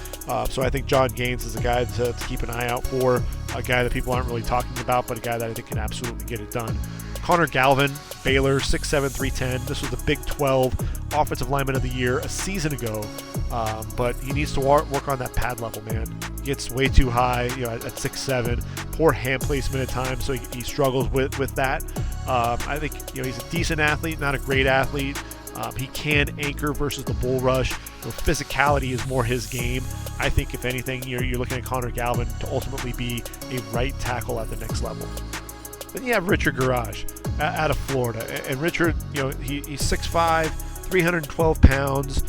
So I think John Gaines is a guy to keep an eye out for, a guy that people aren't really talking about, but a guy that I think can absolutely get it done. Connor Galvin, Baylor, 6'7", 310. This was the Big 12 Offensive Lineman of the Year a season ago, but he needs to work on that pad level, man. He gets way too high, at 6'7". Poor hand placement at times, so he struggles with that. I think he's a decent athlete, not a great athlete. He can anchor versus the bull rush. Physicality is more his game. I think, if anything, you're looking at Connor Galvin to ultimately be a right tackle at the next level. Then you have Richard Garage out of Florida. And Richard, he's 6'5", 312 pounds.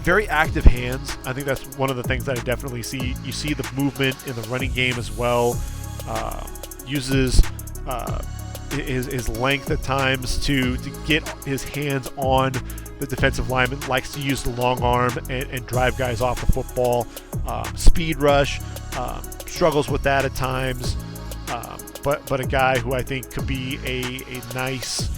Very active hands. I think that's one of the things that I definitely see. You see the movement in the running game as well. Uses his length at times to get his hands on the defensive lineman. Likes to use the long arm and drive guys off the football. Speed rush. Struggles with that at times. But a guy who I think could be a nice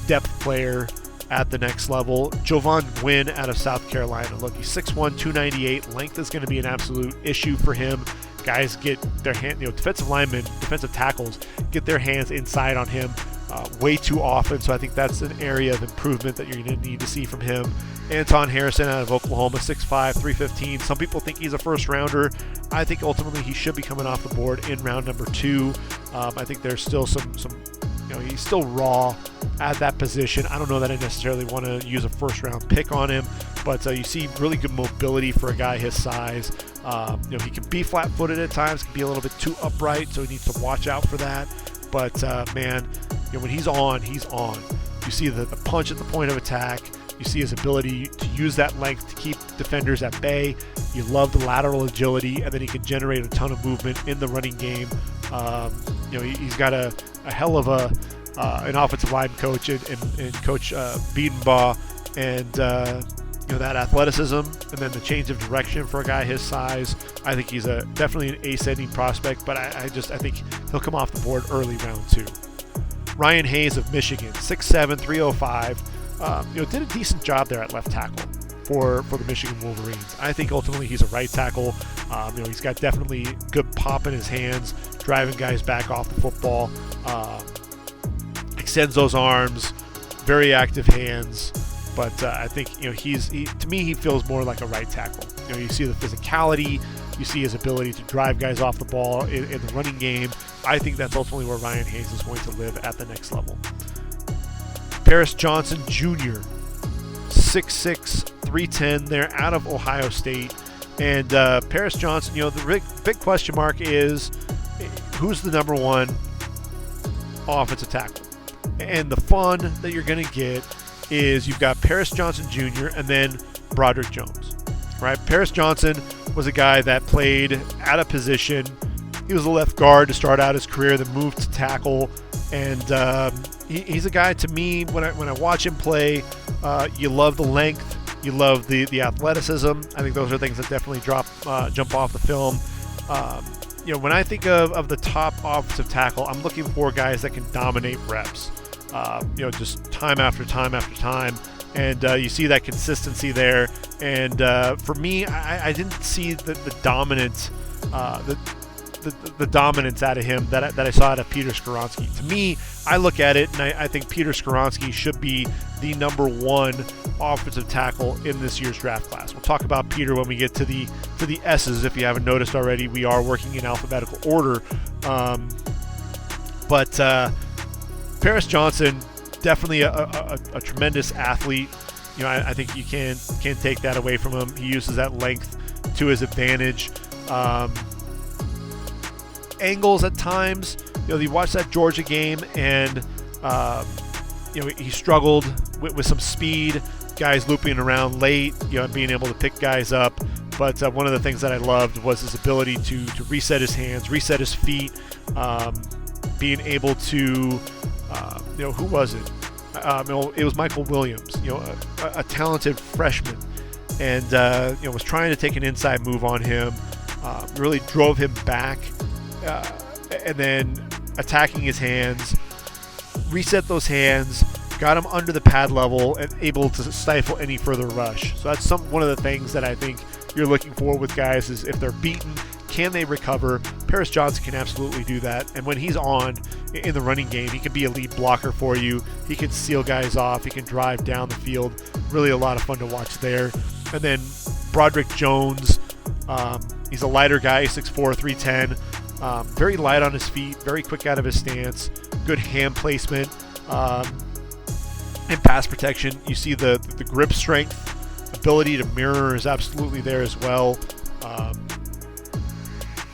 depth player at the next level. Jovan Gwynn out of South Carolina. Look, he's 6'1", 298. Length is going to be an absolute issue for him. Guys get their hand, defensive linemen, defensive tackles get their hands inside on him way too often. So I think that's an area of improvement that you're going to need to see from him. Anton Harrison out of Oklahoma, 6'5", 315. Some people think he's a first rounder. I think ultimately he should be coming off the board in round number 2. I think there's still some he's still raw at that position. I don't know that I necessarily want to use a first round pick on him, but you see really good mobility for a guy his size. He can be flat footed at times, can be a little bit too upright, so he needs to watch out for that. But man, when he's on, he's on. You see the punch at the point of attack. You see his ability to use that length to keep defenders at bay. You love the lateral agility, and then he can generate a ton of movement in the running game. He's got a hell of an offensive line coach and Coach Biedenbaugh, and that athleticism and then the change of direction for a guy his size. I think he's definitely an ascending prospect, but I think he'll come off the board early round 2. Ryan Hayes of Michigan, 6'7", 305. Did a decent job there at left tackle for the Michigan Wolverines. I think ultimately he's a right tackle. He's got definitely good pop in his hands, driving guys back off the football. Extends those arms, very active hands. But I think to me he feels more like a right tackle. You see the physicality, you see his ability to drive guys off the ball in the running game. I think that's ultimately where Ryan Hayes is going to live at the next level. Paris Johnson Jr., 6'6", 310. They're out of Ohio State. And Paris Johnson, the big question mark is who's the number 1 offensive tackle? And the fun that you're going to get is you've got Paris Johnson Jr. and then Broderick Jones, right? Paris Johnson was a guy that played out of position. He was a left guard to start out his career, then moved to tackle. And he's a guy, to me, when I watch him play, you love the length, you love the athleticism. I think those are things that definitely jump off the film. When I think of the top offensive tackle, I'm looking for guys that can dominate reps. Just time after time after time. And you see that consistency there. And for me, I didn't see the dominance, the dominance out of him that I saw out of Peter Skoronski. To me, I look at it and I think Peter Skoronski should be the number 1 offensive tackle in this year's draft class. We'll talk about Peter when we get to the S's. If you haven't noticed already, we are working in alphabetical order. But Paris Johnson, definitely a tremendous athlete. I think you can't take that away from him. He uses that length to his advantage. Angles at times. You watch that Georgia game and he struggled with some speed, guys looping around late, being able to pick guys up. But one of the things that I loved was his ability to reset his hands, reset his feet, being able to Who was it? It was Michael Williams, a talented freshman, and was trying to take an inside move on him, really drove him back, and then attacking his hands, reset those hands, got him under the pad level and able to stifle any further rush. So that's one of the things that I think you're looking for with guys is if they're beaten, can they recover? Paris Johnson can absolutely do that. And when he's on in the running game, he can be a lead blocker for you. He can seal guys off. He can drive down the field. Really a lot of fun to watch there. And then Broderick Jones, he's a lighter guy, 6'4", 310. Very light on his feet, very quick out of his stance, good hand placement, and pass protection. You see the grip strength, ability to mirror is absolutely there as well.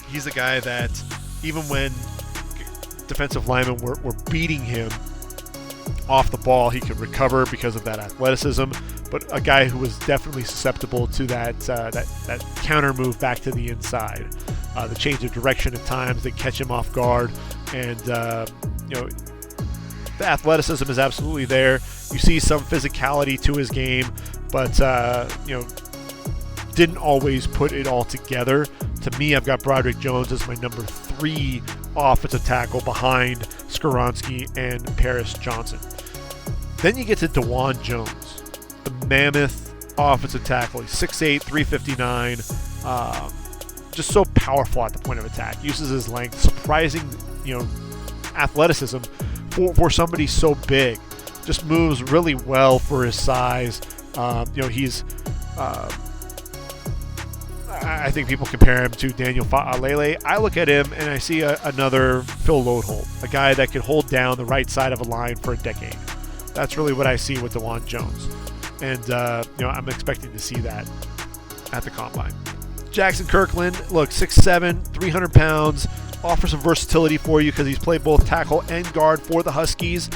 He's a guy that even when defensive linemen were beating him off the ball, he could recover because of that athleticism. But a guy who was definitely susceptible to that counter move back to the inside, the change of direction at times that catch him off guard, and the athleticism is absolutely there. You see some physicality to his game, but didn't always put it all together. To me, I've got Broderick Jones as my number 3 offensive tackle behind Skoronski and Paris Johnson. Then you get to DeJuan Jones, the mammoth offensive tackle. He's 6'8", 359, just so powerful at the point of attack. Uses his length, surprising, athleticism for somebody so big. Just moves really well for his size. He's I think people compare him to Daniel Fa'alele. I look at him and I see another Phil Loadholt, a guy that could hold down the right side of a line for a decade. That's really what I see with DeJuan Jones. And, I'm expecting to see that at the Combine. Jackson Kirkland, look, 6'7", 300 pounds, offers some versatility for you because he's played both tackle and guard for the Huskies.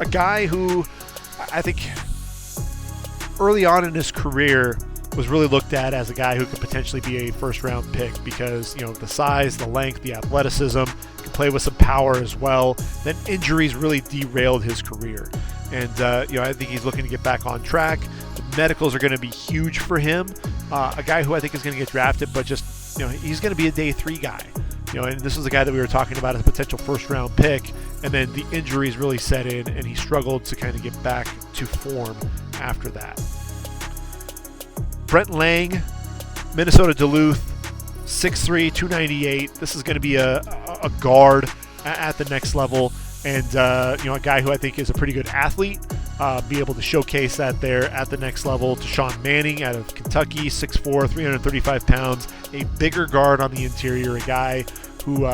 A guy who I think early on in his career was really looked at as a guy who could potentially be a first-round pick because, the size, the length, the athleticism, can play with some power as well. Then injuries really derailed his career. And, I think he's looking to get back on track. The medicals are going to be huge for him. A guy who I think is going to get drafted, but just, he's going to be a day 3 guy. And this was a guy that we were talking about as a potential first-round pick, and then the injuries really set in, and he struggled to kind of get back to form after that. Brent Lang, Minnesota Duluth, 6'3", 298. This is going to be a guard at the next level, and a guy who I think is a pretty good athlete. Be able to showcase that there at the next level. To Sean Manning out of Kentucky, 6'4", 335 pounds, a bigger guard on the interior, a guy who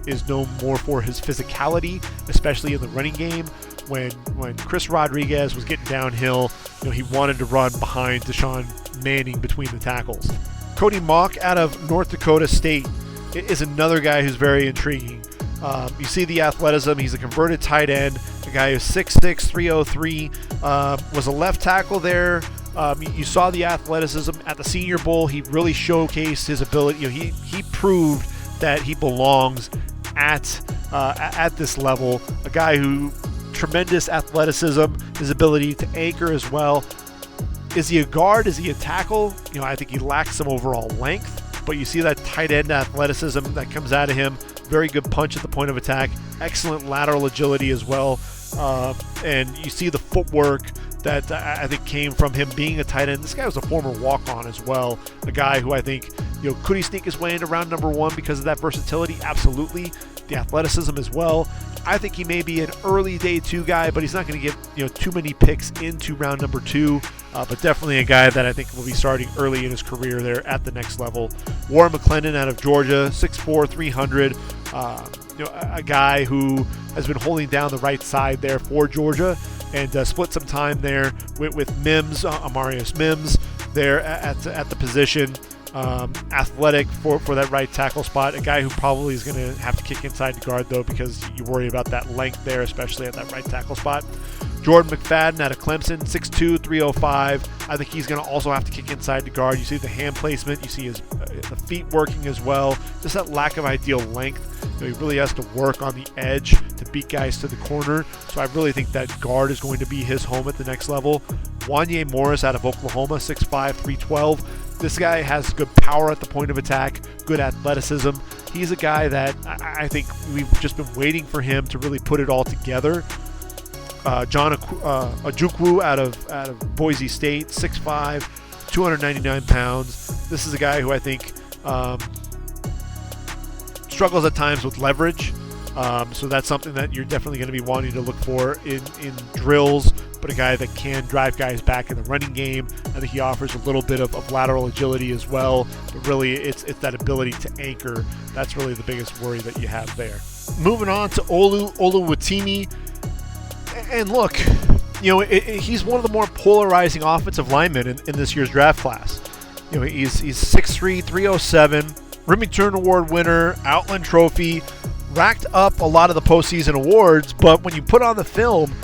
is known more for his physicality, especially in the running game. When Chris Rodriguez was getting downhill, he wanted to run behind Deshaun Manning between the tackles. Cody Mock out of North Dakota State is another guy who's very intriguing. You see the athleticism. He's a converted tight end, a guy who's 6'6", 303, was a left tackle there. You saw the athleticism at the Senior Bowl. He really showcased his ability. He proved that he belongs at this level. A guy who tremendous athleticism, his ability to anchor as well. Is he a guard? Is he a tackle? I think he lacks some overall length, but you see that tight end athleticism that comes out of him. Very good punch at the point of attack. Excellent lateral agility as well. And you see the footwork that I think came from him being a tight end. This guy was a former walk-on as well. A guy who I think, could he sneak his way into round number 1 because of that versatility? Absolutely. The athleticism as well. I think he may be an early day 2 guy, but he's not going to get too many picks into round number 2. But definitely a guy that I think will be starting early in his career there at the next level. Warren McClendon out of Georgia, 6'4", 300. A guy who has been holding down the right side there for Georgia and split some time there with Mims, Amarius Mims there at the position. Athletic for that right tackle spot. A guy who probably is going to have to kick inside the guard, though, because you worry about that length there, especially at that right tackle spot. Jordan McFadden out of Clemson, 6'2", 305. I think he's going to also have to kick inside the guard. You see the hand placement. You see the feet working as well. Just that lack of ideal length He really has to work on the edge to beat guys to the corner. So I really think that guard is going to be his home at the next level. Wanye Morris out of Oklahoma, 6'5", 312. This guy has good power at the point of attack, good athleticism. He's a guy that I think we've just been waiting for him to really put it all together. John Ojukwu out of Boise State, 6'5", 299 pounds. This is a guy who I think struggles at times with leverage. So that's something that you're definitely going to be wanting to look for in drills, but a guy that can drive guys back in the running game. I think he offers a little bit of lateral agility as well, but really it's that ability to anchor. That's really the biggest worry that you have there. Moving on to Oluwatimi. And look, he's one of the more polarizing offensive linemen in this year's draft class. He's 6'3", 307, Remington Award winner, Outland Trophy, racked up a lot of the postseason awards. But when you put on the film,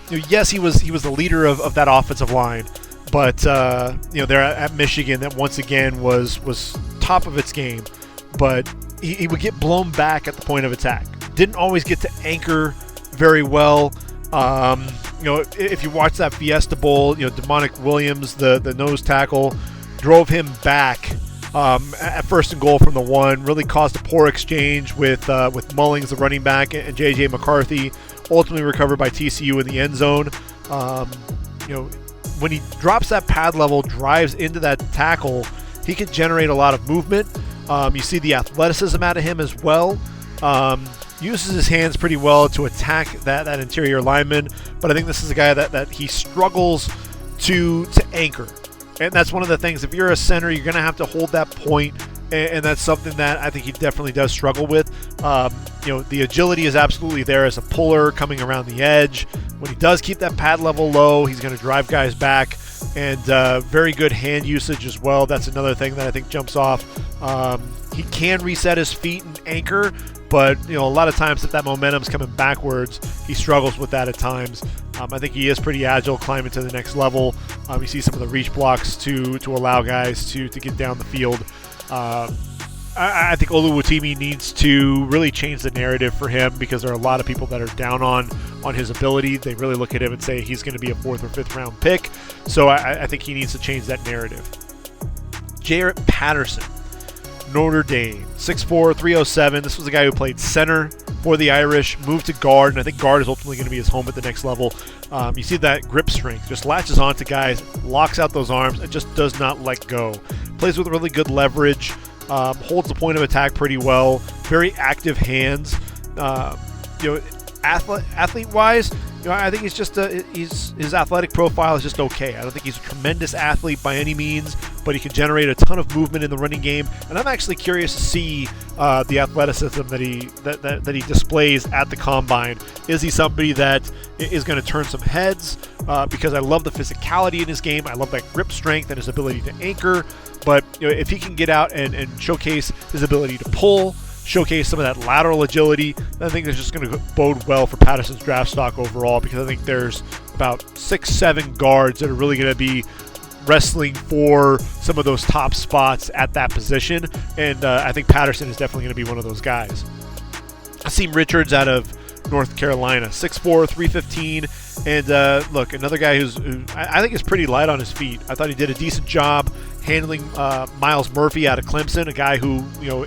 yes, he was the leader of that offensive line. But they're at Michigan, that once again was top of its game. But he would get blown back at the point of attack. Didn't always get to anchor very well. If you watch that Fiesta Bowl, Demonic Williams, the nose tackle, drove him back at first and goal from the 1. Really caused a poor exchange with Mullings, the running back, and J.J. McCarthy. Ultimately recovered by TCU in the end zone. When he drops that pad level, drives into that tackle, he can generate a lot of movement. You see the athleticism out of him as well. Uses his hands pretty well to attack that interior lineman, but I think this is a guy that he struggles to anchor. And that's one of the things. If you're a center, you're going to have to hold that point, and that's something that I think he definitely does struggle with. The agility is absolutely there as a puller coming around the edge. When he does keep that pad level low, he's going to drive guys back, and very good hand usage as well. That's another thing that I think jumps off. He can reset his feet and anchor, but a lot of times if that momentum's coming backwards, he struggles with that at times. I think he is pretty agile climbing to the next level. You see some of the reach blocks to allow guys to get down the field. I think Oluwatimi needs to really change the narrative for him, because there are a lot of people that are down on his ability. They really look at him and say he's going to be a 4th or 5th round pick. So I think he needs to change that narrative. Jarrett Patterson, Notre Dame, 6'4", 307. This was a guy who played center for the Irish, moved to guard, and I think guard is ultimately going to be his home at the next level. You see that grip strength, just latches onto guys, locks out those arms, and just does not let go. Plays with really good leverage, holds the point of attack pretty well, very active hands. Athlete-wise, I think he's just his athletic profile is just okay. I don't think he's a tremendous athlete by any means, but he can generate a ton of movement in the running game. And I'm actually curious to see the athleticism that he displays at the combine. Is he somebody that is going to turn some heads? Because I love the physicality in his game. I love that grip strength and his ability to anchor. But if he can get out and showcase his ability to pull, showcase some of that lateral agility, I think it's just going to bode well for Patterson's draft stock overall, because I think there's about 6-7 guards that are really going to be wrestling for some of those top spots at that position, and I think Patterson is definitely going to be one of those guys. Asim Richards out of North Carolina, 6'4", 315, and look, another guy who I think is pretty light on his feet. I thought he did a decent job handling Miles Murphy out of Clemson, a guy who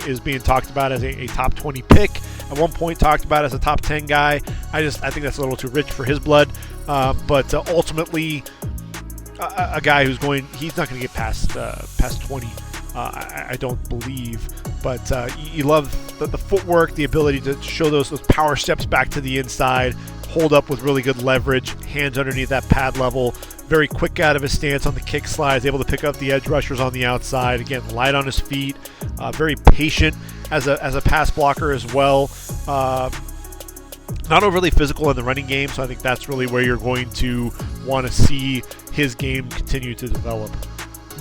is being talked about as a top 20 pick. At one point, talked about as a top 10 guy. I think that's a little too rich for his blood. But ultimately, a guy he's not going to get past 20. I don't believe. But you love the footwork, the ability to show those power steps back to the inside, hold up with really good leverage, hands underneath that pad level. Very quick out of his stance on the kick slides, able to pick up the edge rushers on the outside. Again, light on his feet, very patient as a pass blocker as well. Not overly physical in the running game, so I think that's really where you're going to want to see his game continue to develop.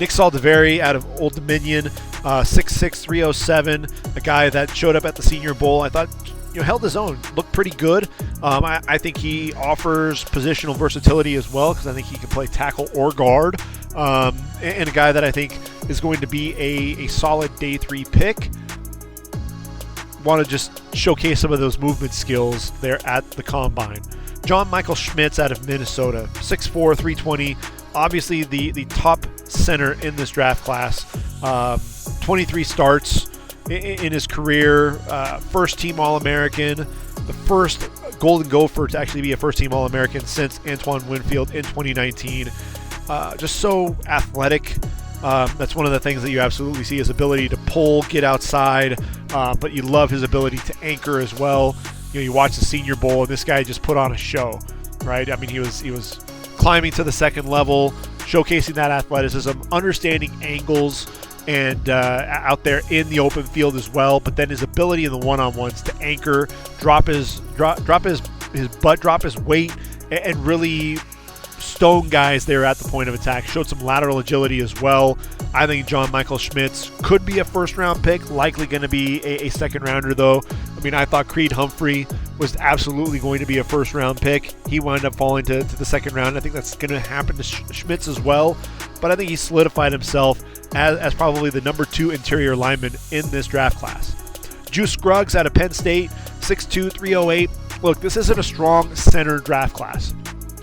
Nick Saldiveri out of Old Dominion, 6'6", 307, a guy that showed up at the Senior Bowl. I thought held his own, looked pretty good. I think he offers positional versatility as well, because I think he can play tackle or guard, and a guy that I think is going to be a solid day 3 pick. want to just showcase some of those movement skills there at the Combine. John Michael Schmitz out of Minnesota, 6'4", 320, obviously the top center in this draft class. 23 starts in his career, first-team All-American, the first Golden Gopher to actually be a first-team All-American since Antoine Winfield in 2019. Just so athletic. That's one of the things that you absolutely see, his ability to pull, get outside, but you love his ability to anchor as well. You watch the Senior Bowl, and this guy just put on a show, right? I mean, he was climbing to the second level, showcasing that athleticism, understanding angles, and out there in the open field as well. But then his ability in the one-on-ones to anchor, drop his butt, drop his weight, and really stone guys there at the point of attack. Showed some lateral agility as well. I think John Michael Schmitz could be a first-round pick, likely going to be a second-rounder, though. I mean, I thought Creed Humphrey was absolutely going to be a first-round pick. He wound up falling to the second round. I think that's going to happen to Schmitz as well, but I think he solidified himself as probably the number 2 interior lineman in this draft class. Juice Scruggs out of Penn State, 6'2", 308. Look, this isn't a strong center draft class.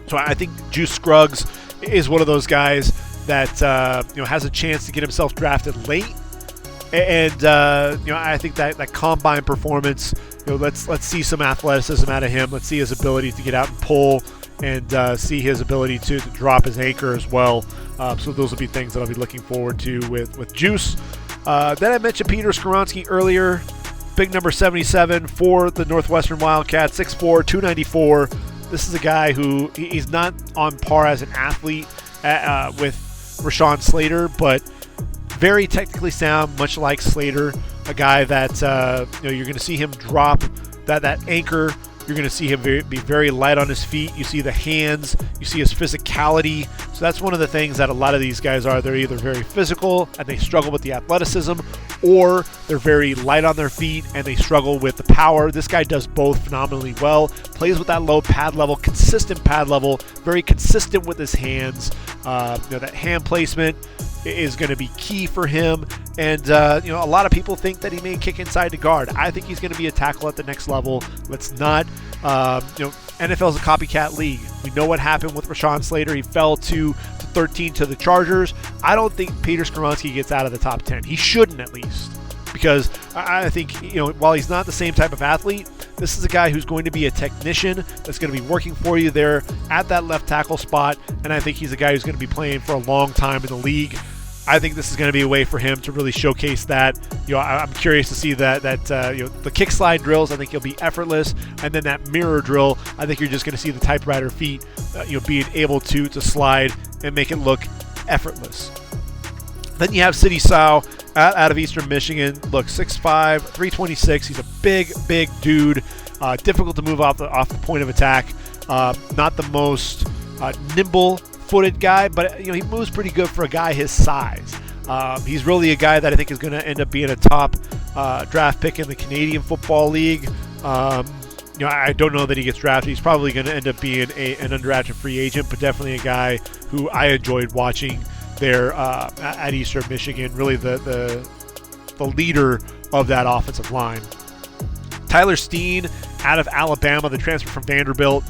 So I think Juice Scruggs is one of those guys that has a chance to get himself drafted late, and I think that combine performance. Let's see some athleticism out of him. Let's see his ability to get out and pull, and see his ability to drop his anchor as well. So those will be things that I'll be looking forward to with Juice. Then I mentioned Peter Skoronski earlier, big number 77 for the Northwestern Wildcats, 6'4", 294. This is a guy who he's not on par as an athlete with Rashawn Slater, but very technically sound, much like Slater. A guy that you're going to see him drop that anchor. You're going to see him be very light on his feet. You see the hands. You see his physicality. So that's one of the things that a lot of these guys are. They're either very physical and they struggle with the athleticism, or they're very light on their feet and they struggle with the power. This guy does both phenomenally well. Plays with that low pad level, consistent pad level, very consistent with his hands. That hand placement is going to be key for him. And, a lot of people think that he may kick inside to guard. I think he's going to be a tackle at the next level. Let's not, NFL is a copycat league. We know what happened with Rashawn Slater. He fell to 13 to the Chargers. I don't think Peter Skoronski gets out of the top 10. He shouldn't, at least, because I think, while he's not the same type of athlete, this is a guy who's going to be a technician that's going to be working for you there at that left tackle spot. And I think he's a guy who's going to be playing for a long time in the league. I think this is going to be a way for him to really showcase that. I'm curious to see that the kick slide drills. I think he'll be effortless, and then that mirror drill. I think you're just going to see the typewriter feet, being able to slide and make it look effortless. Then you have City Sau out of Eastern Michigan. Look, 6'5", 326. He's a big dude. Difficult to move off the point of attack. Not the most nimble-footed guy, but he moves pretty good for a guy his size. He's really a guy that I think is going to end up being a top draft pick in the Canadian Football League. I don't know that he gets drafted. He's probably going to end up being an undrafted free agent, but definitely a guy who I enjoyed watching there at Eastern Michigan. Really the leader of that offensive line. Tyler Steen out of Alabama, the transfer from Vanderbilt.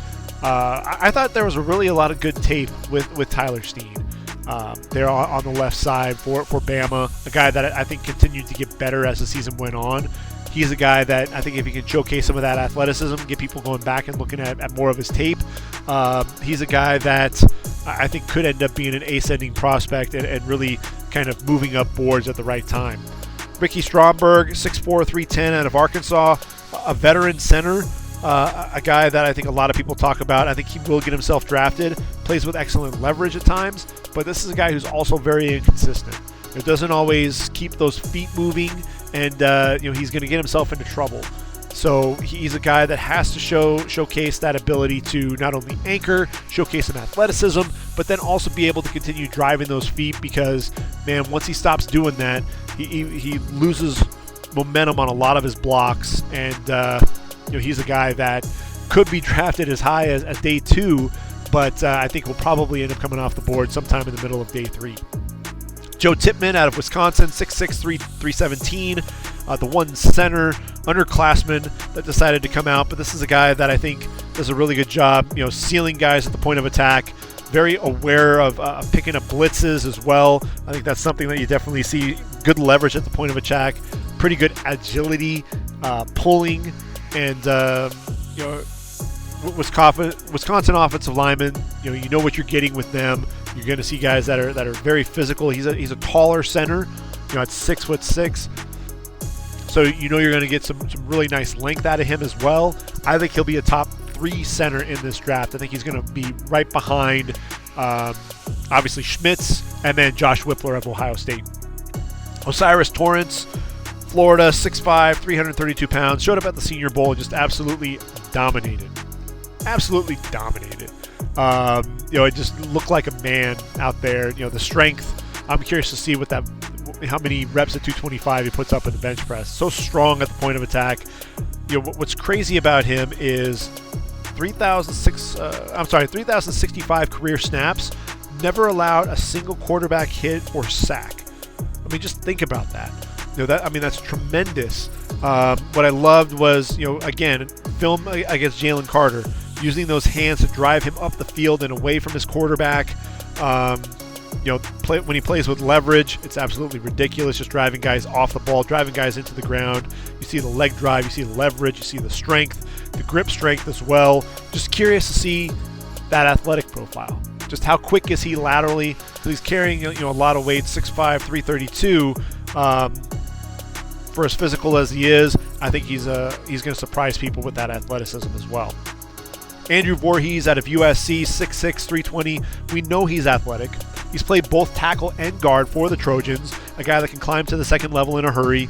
I thought there was really a lot of good tape with Tyler Steen there on the left side for Bama, a guy that I think continued to get better as the season went on. He's a guy that I think if he can showcase some of that athleticism, get people going back and looking at more of his tape, he's a guy that I think could end up being an ascending prospect and really kind of moving up boards at the right time. Ricky Stromberg, 6'4", 310 out of Arkansas, a veteran center. A guy that I think a lot of people talk about. I think he will get himself drafted. Plays with excellent leverage at times, but this is a guy who's also very inconsistent. It doesn't always keep those feet moving, and he's going to get himself into trouble. So he's a guy that has to showcase that ability to not only anchor, showcase some athleticism, but then also be able to continue driving those feet, because, man, once he stops doing that, he loses momentum on a lot of his blocks, and he's a guy that could be drafted as high as day 2, but I think will probably end up coming off the board sometime in the middle of day 3. Joe Tipman out of Wisconsin, 6'6", 317. The one center underclassman that decided to come out. But this is a guy that I think does a really good job, sealing guys at the point of attack. Very aware of picking up blitzes as well. I think that's something that you definitely see. Good leverage at the point of attack. Pretty good agility, pulling, and Wisconsin offensive linemen. You know what you're getting with them. You're going to see guys that are very physical. He's a taller center, at 6'6". So you're going to get some really nice length out of him as well. I think he'll be a top 3 center in this draft. I think he's going to be right behind, obviously Schmitz, and then Josh Whippler of Ohio State. Osiris Torrance, Florida, 6'5", 332 pounds. Showed up at the Senior Bowl and just absolutely dominated. Absolutely dominated. It just looked like a man out there. The strength. I'm curious to see how many reps at 225 he puts up in the bench press. So strong at the point of attack. What's crazy about him is 3,065 career snaps. Never allowed a single quarterback hit or sack. I mean, just think about that. That's tremendous. What I loved was, again, film against Jalen Carter, using those hands to drive him up the field and away from his quarterback. When he plays with leverage, it's absolutely ridiculous. Just driving guys off the ball, driving guys into the ground. You see the leg drive, you see the leverage, you see the strength, the grip strength as well. Just curious to see that athletic profile. Just how quick is he laterally? So he's carrying a lot of weight, 6'5", 332. For as physical as he is, I think he's going to surprise people with that athleticism as well. Andrew Voorhees out of USC, 6'6", 320. We know he's athletic. He's played both tackle and guard for the Trojans, a guy that can climb to the second level in a hurry,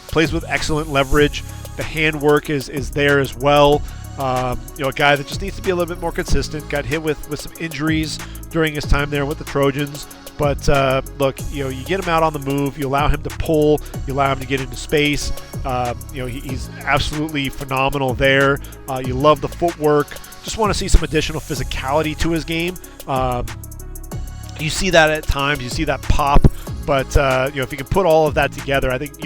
plays with excellent leverage. The handwork is there as well. A guy that just needs to be a little bit more consistent. Got hit with some injuries during his time there with the Trojans. But look, you get him out on the move. You allow him to pull. You allow him to get into space. He's absolutely phenomenal there. You love the footwork. Just want to see some additional physicality to his game. You see that at times. You see that pop. But if you can put all of that together, I think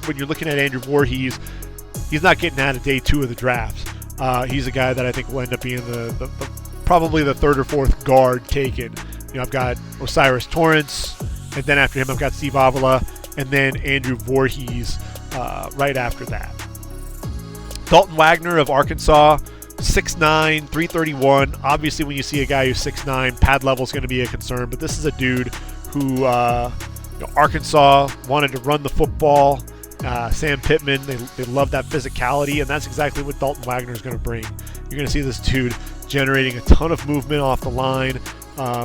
when you're looking at Andrew Voorhees, he's not getting out of day 2 of the draft. He's a guy that I think will end up being the probably the 3rd or 4th guard taken. I've got Osiris Torrance, and then after him I've got Steve Avila, and then Andrew Voorhees right after that. Dalton Wagner of Arkansas, 6'9", 331. Obviously, when you see a guy who's 6'9", pad level is going to be a concern, but this is a dude who Arkansas wanted to run the football. Sam Pittman, they love that physicality, and that's exactly what Dalton Wagner is going to bring. You're going to see this dude generating a ton of movement off the line.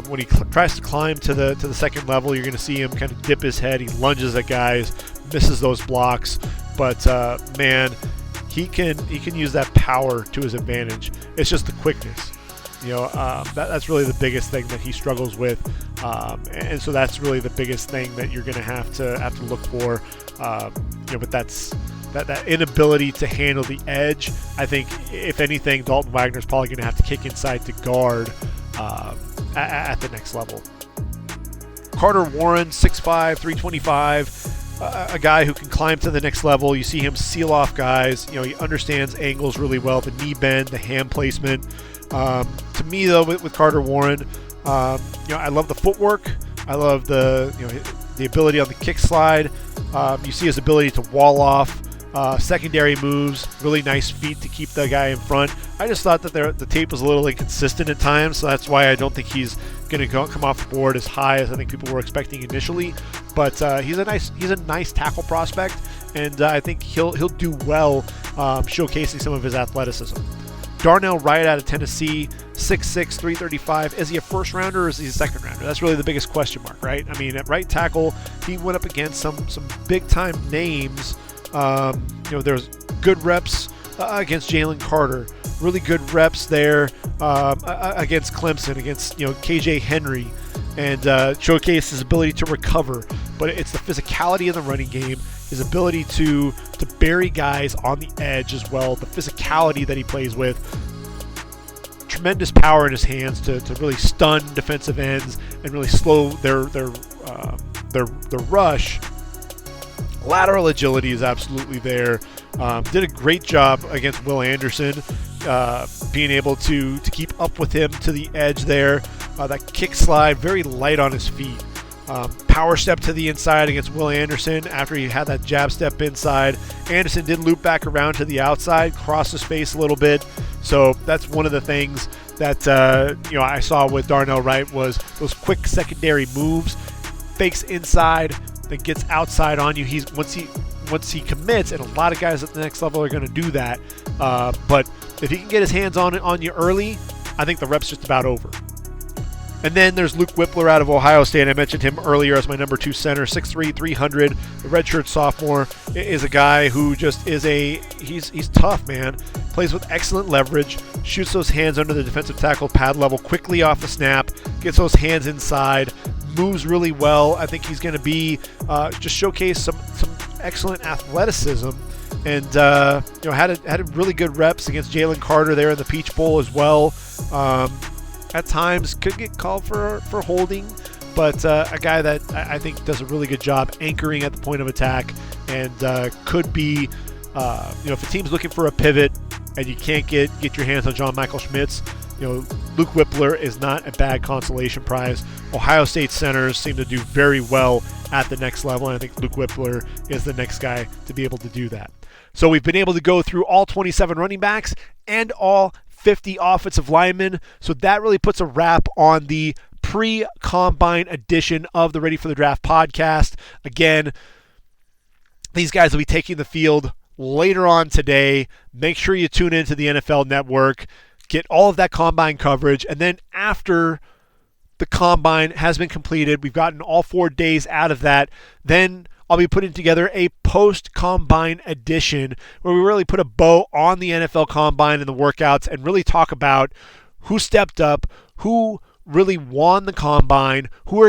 When he tries to climb to the second level, you're going to see him kind of dip his head. He lunges at guys, misses those blocks, but man, he can use that power to his advantage. It's just the quickness. That's really the biggest thing that he struggles with, and so that's really the biggest thing that you're going to have to look for. But that's that inability to handle the edge. I think if anything, Dalton Wagner is probably going to have to kick inside to guard at the next level. Carter Warren, 6'5", 325, a guy who can climb to the next level. You see him seal off guys. He understands angles really well, the knee bend, the hand placement. To me, though, with Carter Warren, I love the footwork. I love the ability on the kick slide. You see his ability to wall off. Secondary moves, really nice feet to keep the guy in front. I just thought that the tape was a little inconsistent at times, so that's why I don't think he's going to come off the board as high as I think people were expecting initially. But he's a nice tackle prospect, and I think he'll do well showcasing some of his athleticism. Darnell Wright out of Tennessee, 6'6", 335. Is he a first rounder or is he a second rounder? That's really the biggest question mark, right? I mean, at right tackle, he went up against some big time names. There's good reps against Jalen Carter, really good reps there against Clemson, against KJ Henry, and showcase his ability to recover. But it's the physicality in the running game, his ability to bury guys on the edge as well, the physicality that he plays with. tremendous power in his hands to really stun defensive ends and really slow their rush. Lateral agility is absolutely there. Did a great job against Will Anderson, being able to keep up with him to the edge there. That kick slide, very light on his feet. Power step to the inside against Will Anderson after he had that jab step inside. Anderson did loop back around to the outside, cross the space a little bit. So that's one of the things that I saw with Darnell Wright was those quick secondary moves, fakes inside, then gets outside on you. Once he commits, and a lot of guys at the next level are going to do that. But if he can get his hands on you early, I think the rep's just about over. And then there's Luke Whippler out of Ohio State. I mentioned him earlier as my number 2 center, 6'3", 300. The redshirt sophomore is a guy who just is he's tough, man. Plays with excellent leverage, shoots those hands under the defensive tackle pad level quickly off the snap, gets those hands inside, moves really well. I think he's going to be just showcase some excellent athleticism. And had really good reps against Jalen Carter there in the Peach Bowl as well. At times could get called for holding, but a guy that I think does a really good job anchoring at the point of attack, and could be, if a team's looking for a pivot and you can't get your hands on John Michael Schmitz, Luke Whippler is not a bad consolation prize. Ohio State centers seem to do very well at the next level, and I think Luke Whippler is the next guy to be able to do that. So we've been able to go through all 27 running backs and all 50 offensive linemen. So that really puts a wrap on the pre-combine edition of the Ready for the Draft podcast. Again, these guys will be taking the field later on today. Make sure you tune into the NFL Network, get all of that combine coverage, and then after the combine has been completed, we've gotten all 4 days out of that, then I'll be putting together a post-combine edition where we really put a bow on the NFL Combine and the workouts and really talk about who stepped up, who really won the Combine, who are